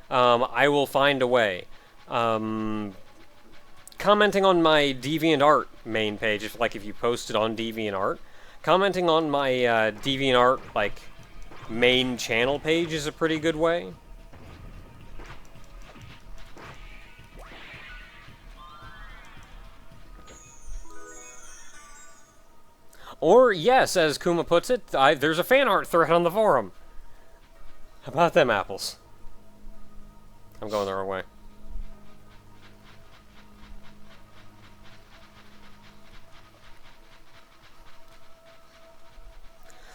I will find a way. Commenting on my DeviantArt main page, if you post it on DeviantArt, commenting on my DeviantArt like main channel page is a pretty good way. Or, yes, as Kuma puts it, there's a fan art thread on the forum. How about them apples? I'm going the wrong way.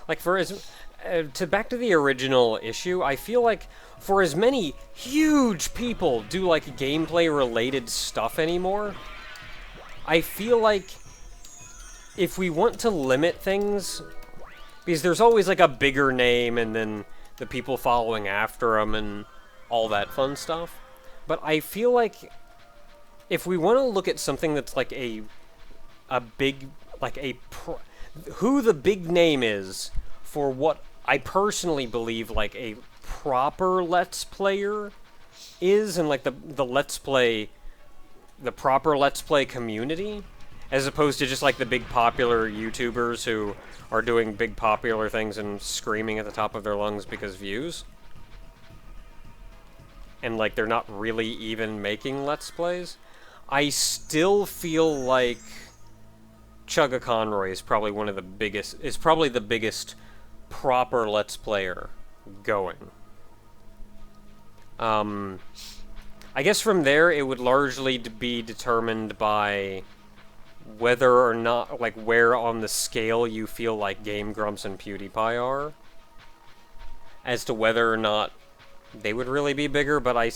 Like, back to the original issue, I feel like for as many huge people do, like, gameplay-related stuff anymore, I feel like if we want to limit things, because there's always like a bigger name and then the people following after them and all that fun stuff, but I feel like if we want to look at something that's like who the big name is for what I personally believe like a proper Let's Player is, and like the Let's Play the proper Let's Play community, as opposed to just like the big popular YouTubers who are doing big popular things and screaming at the top of their lungs because views. And like they're not really even making Let's Plays. I still feel like Chugga Conroy is probably the biggest proper Let's Player going. I guess from there it would largely be determined by whether or not, like, where on the scale you feel like Game Grumps and PewDiePie are, as to whether or not they would really be bigger. But I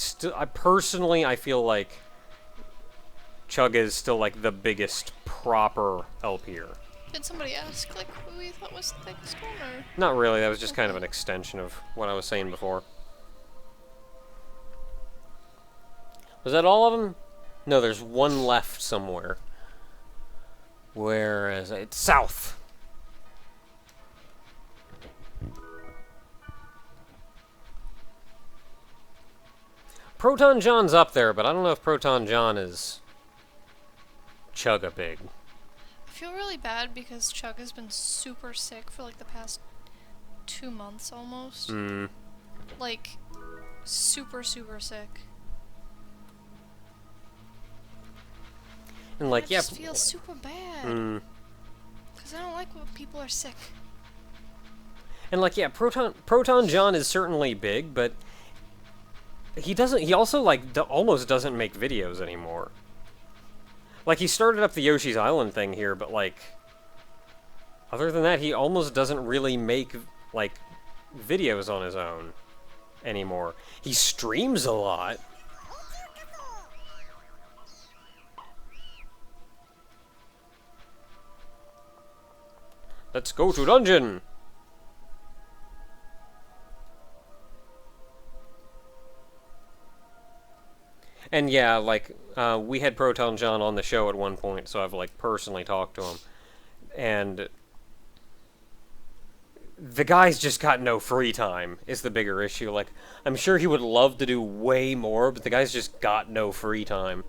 personally feel like Chugga is still like the biggest proper LPer. Did somebody ask like who you thought was the biggest one, or? Not really. That was just kind of an extension of what I was saying before. Was that all of them? No, there's one left somewhere. Where is it? It's south. Proton John's up there, but I don't know if Proton John is Chugga big. I feel really bad because Chugga's been super sick for like the past 2 months almost. Like, super sick. And like, I just feel super bad. Because I don't like when people are sick. And like, yeah, Proton John is certainly big, but he also like almost doesn't make videos anymore. Like, he started up the Yoshi's Island thing here, but like, other than that, he almost doesn't really make like videos on his own anymore. He streams a lot. Let's go to dungeon! And yeah, like, we had Proton John on the show at one point, so I've, like, personally talked to him. And the guy's just got no free time, is the bigger issue. Like, I'm sure he would love to do way more, but the guy's just got no free time.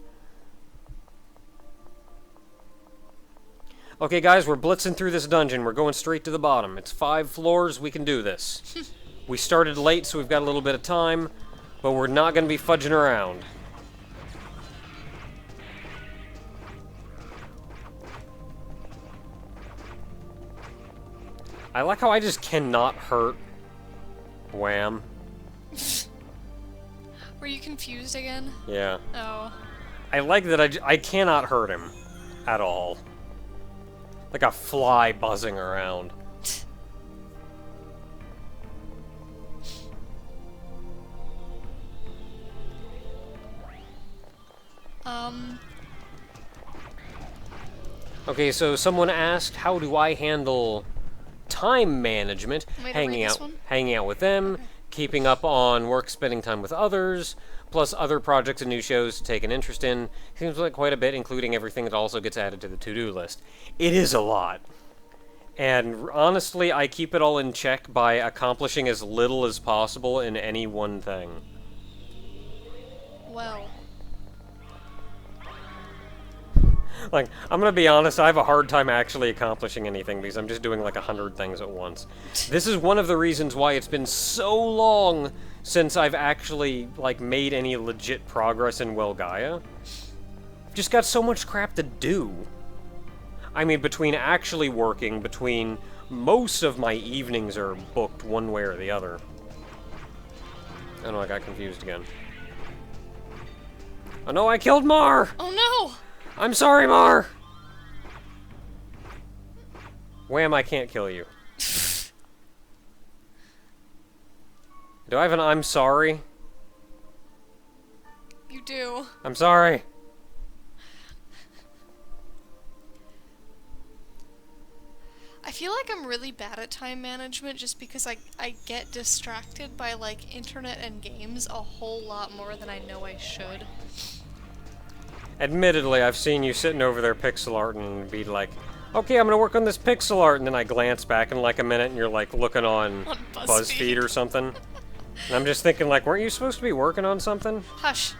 Okay, guys, we're blitzing through this dungeon. We're going straight to the bottom. It's 5 floors. We can do this. We started late, so we've got a little bit of time, but we're not going to be fudging around. I like how I just cannot hurt Wham. Were you confused again? Yeah. Oh. I like that I cannot hurt him at all. Like a fly buzzing around. Okay, so someone asked, how do I handle time management? Hanging out with them, keeping up on work, spending time with others, plus other projects and new shows to take an interest in. Seems like quite a bit, including everything that also gets added to the to-do list. It is a lot. And honestly, I keep it all in check by accomplishing as little as possible in any one thing. Well. Like, I'm gonna be honest, I have a hard time actually accomplishing anything because I'm just doing like 100 things at once. This is one of the reasons why it's been so long since I've actually, like, made any legit progress in Gaia. I've just got so much crap to do. I mean, between actually working, between most of my evenings are booked one way or the other. Oh no, I got confused again. Oh no, I killed Mar! Oh no! I'm sorry, Mar! Wham, I can't kill you. Do I have an I'm sorry? You do. I'm sorry. I feel like I'm really bad at time management just because I get distracted by, like, internet and games a whole lot more than I know I should. Admittedly, I've seen you sitting over there pixel arting and be like, okay, I'm gonna work on this pixel art, and then I glance back in like a minute and you're like looking on BuzzFeed or something. And I'm just thinking, like, weren't you supposed to be working on something? Hush.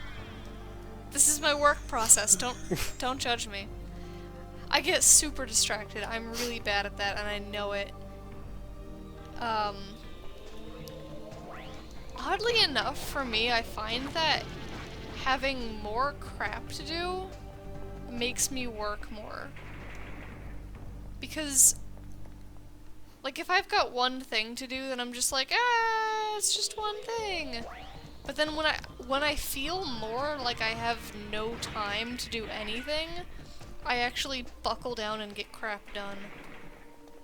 This is my work process. Don't judge me. I get super distracted. I'm really bad at that, and I know it. Oddly enough, for me, I find that having more crap to do makes me work more. Because, like, if I've got one thing to do, then I'm just like, it's just one thing. But then when I feel more like I have no time to do anything, I actually buckle down and get crap done.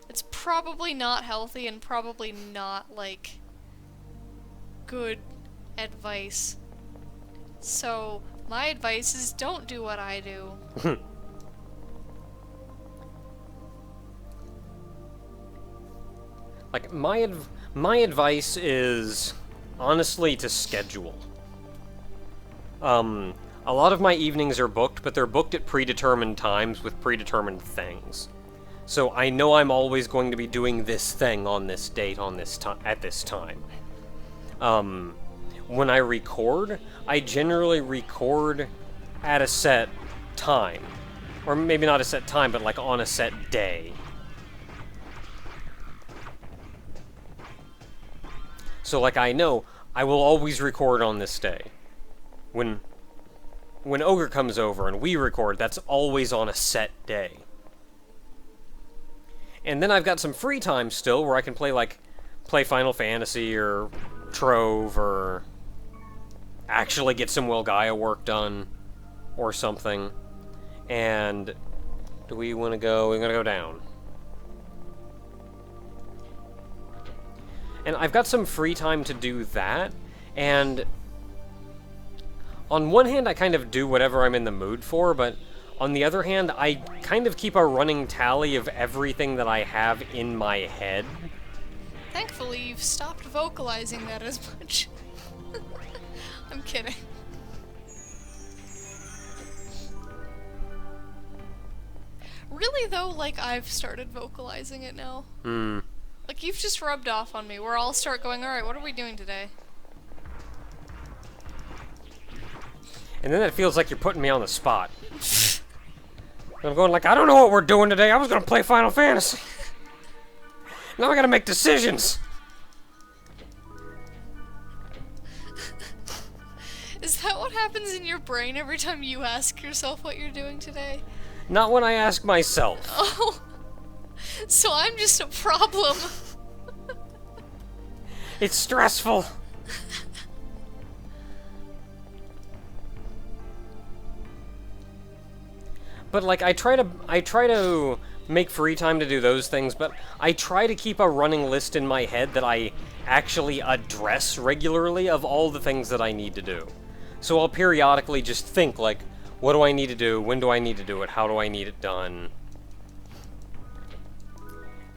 It's probably not healthy and probably not, like, good advice. So, my advice is don't do what I do. Like, my advice is, honestly, to schedule. A lot of my evenings are booked, but they're booked at predetermined times with predetermined things. So I know I'm always going to be doing this thing on this date, on this at this time. When I record, I generally record at a set time. Or maybe not a set time, but like on a set day. So like I know, I will always record on this day. When Ogre comes over and we record, that's always on a set day. And then I've got some free time still where I can play Final Fantasy or Trove or actually get some Gaia work done or something. And do we want to go? We're going to go down. And I've got some free time to do that, and on one hand I kind of do whatever I'm in the mood for, but on the other hand I kind of keep a running tally of everything that I have in my head. Thankfully, you've stopped vocalizing that as much. I'm kidding. Really though, like, I've started vocalizing it now. Like, you've just rubbed off on me, where I'll start going, alright, what are we doing today? And then it feels like you're putting me on the spot. I'm going like, I don't know what we're doing today, I was gonna play Final Fantasy. Now I gotta make decisions. Is that what happens in your brain every time you ask yourself what you're doing today? Not when I ask myself. Oh. So I'm just a problem. It's stressful. But like I try to make free time to do those things, but I try to keep a running list in my head that I actually address regularly of all the things that I need to do. So I'll periodically just think like, what do I need to do? When do I need to do it? How do I need it done?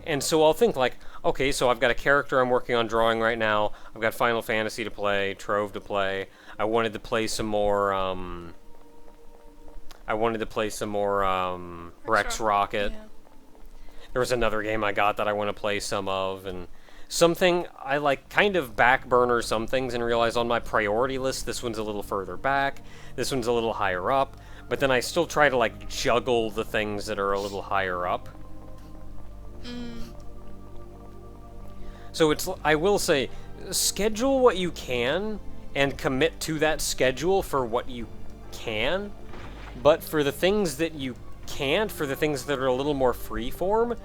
And so I'll think like, okay, so I've got a character I'm working on drawing right now. I've got Final Fantasy to play, Trove to play. I wanted to play some more, Rex Rocket. Yeah. There was another game I got that I want to play some of, and something I like kind of back burner some things and realize on my priority list this one's a little further back, this one's a little higher up, but then I still try to like juggle the things that are a little higher up. So I will say, schedule what you can and commit to that schedule for what you can, but for the things that you can't, for the things that are a little more freeform,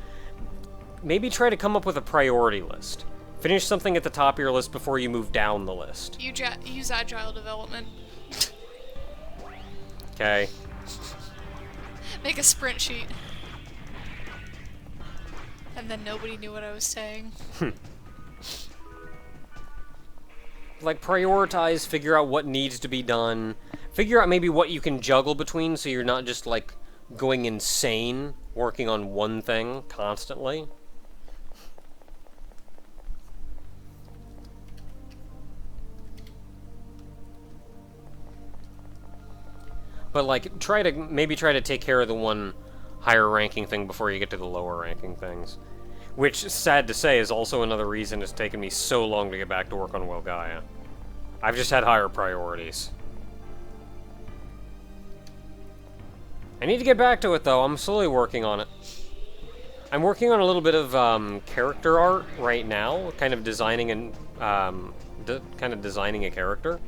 maybe try to come up with a priority list. Finish something at the top of your list before you move down the list. Use agile development. Okay. Make a sprint sheet. And then nobody knew what I was saying. Like, prioritize, figure out what needs to be done, figure out maybe what you can juggle between so you're not just, like, going insane working on one thing constantly. But, like, maybe try to take care of the one higher ranking thing before you get to the lower ranking things. Which, sad to say, is also another reason it's taken me so long to get back to work on Gaia. I've just had higher priorities. I need to get back to it, though. I'm slowly working on it. I'm working on a little bit of character art right now, kind of designing a character.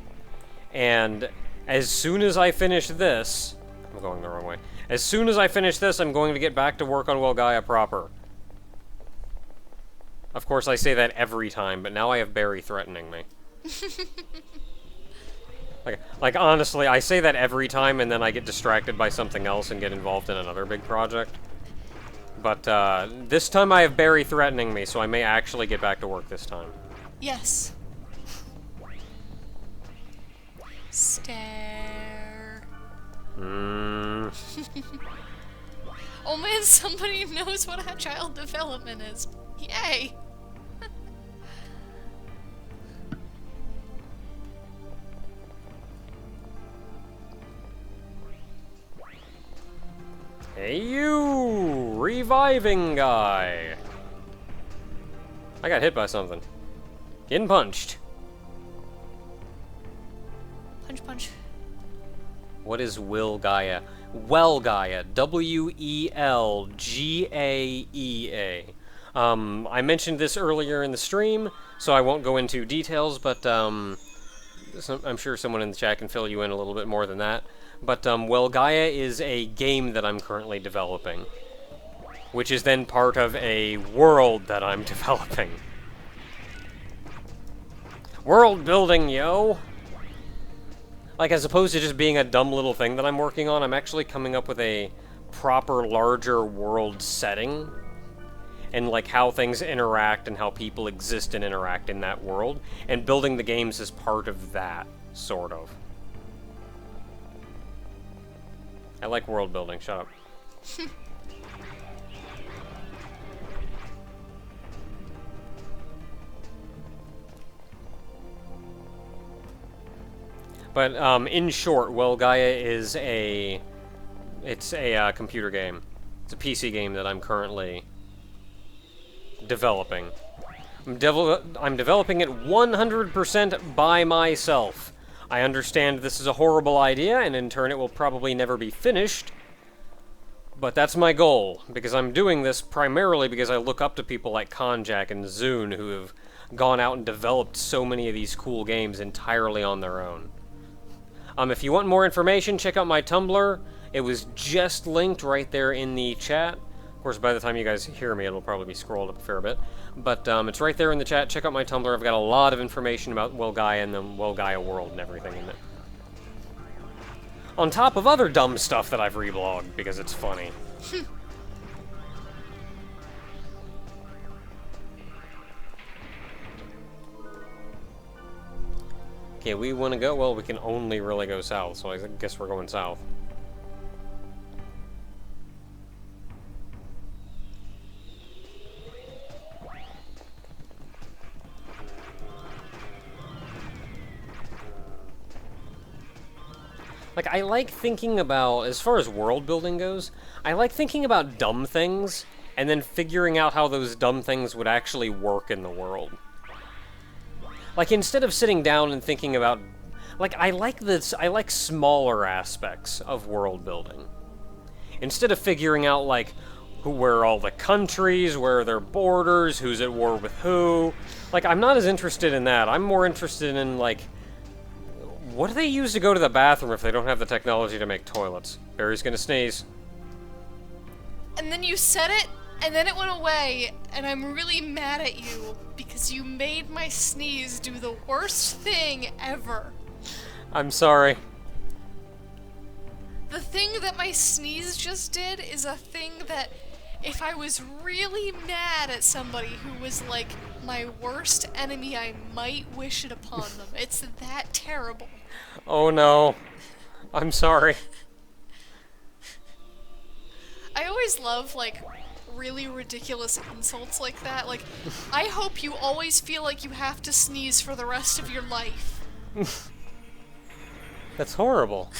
And as soon as I finish this, I'm going the wrong way. As soon as I finish this, I'm going to get back to work on Gaia proper. Of course, I say that every time, but now I have Barry threatening me. Like honestly, I say that every time, and then I get distracted by something else and get involved in another big project. But this time I have Barry threatening me, so I may actually get back to work this time. Yes. Stare. Oh man, somebody knows what agile development is. Yay! Hey you! Reviving guy! I got hit by something. Getting punched. Punch, punch. What is Will Gaia? Well Gaia. W-E-L-G-A-E-A. I mentioned this earlier in the stream, so I won't go into details, but I'm sure someone in the chat can fill you in a little bit more than that. But, well, Gaia is a game that I'm currently developing, which is then part of a world that I'm developing. World building, yo! Like, as opposed to just being a dumb little thing that I'm working on, I'm actually coming up with a proper, larger world setting, and, like, how things interact and how people exist and interact in that world, and building the games is part of that, sort of. I like world building, shut up. But, in short, well, Gaia is a computer game. It's a PC game that I'm currently developing. I'm developing it 100% by myself. I understand this is a horrible idea, and in turn it will probably never be finished, but that's my goal, because I'm doing this primarily because I look up to people like Konjac and Zune, who have gone out and developed so many of these cool games entirely on their own. If you want more information, check out my Tumblr. It was just linked right there in the chat. Of course, by the time you guys hear me, it'll probably be scrolled up a fair bit. But it's right there in the chat. Check out my Tumblr. I've got a lot of information about Well Gaia and the Well Gaia world and everything in it. On top of other dumb stuff that I've reblogged, because it's funny. Okay, we want to go? Well, we can only really go south, so I guess we're going south. Like, I like thinking about, as far as world building goes, I like thinking about dumb things, and then figuring out how those dumb things would actually work in the world. Like, instead of sitting down and thinking about, like, I like smaller aspects of world building. Instead of figuring out, like, where are all the countries, where are their borders, who's at war with who, like, I'm not as interested in that. I'm more interested in, like, what do they use to go to the bathroom if they don't have the technology to make toilets? Barry's gonna sneeze. And then you said it, and then it went away, and I'm really mad at you because you made my sneeze do the worst thing ever. I'm sorry. The thing that my sneeze just did is a thing that if I was really mad at somebody who was like my worst enemy, I might wish it upon them. It's that terrible. Oh no. I'm sorry. I always love, like, really ridiculous insults like that. Like, I hope you always feel like you have to sneeze for the rest of your life. That's horrible.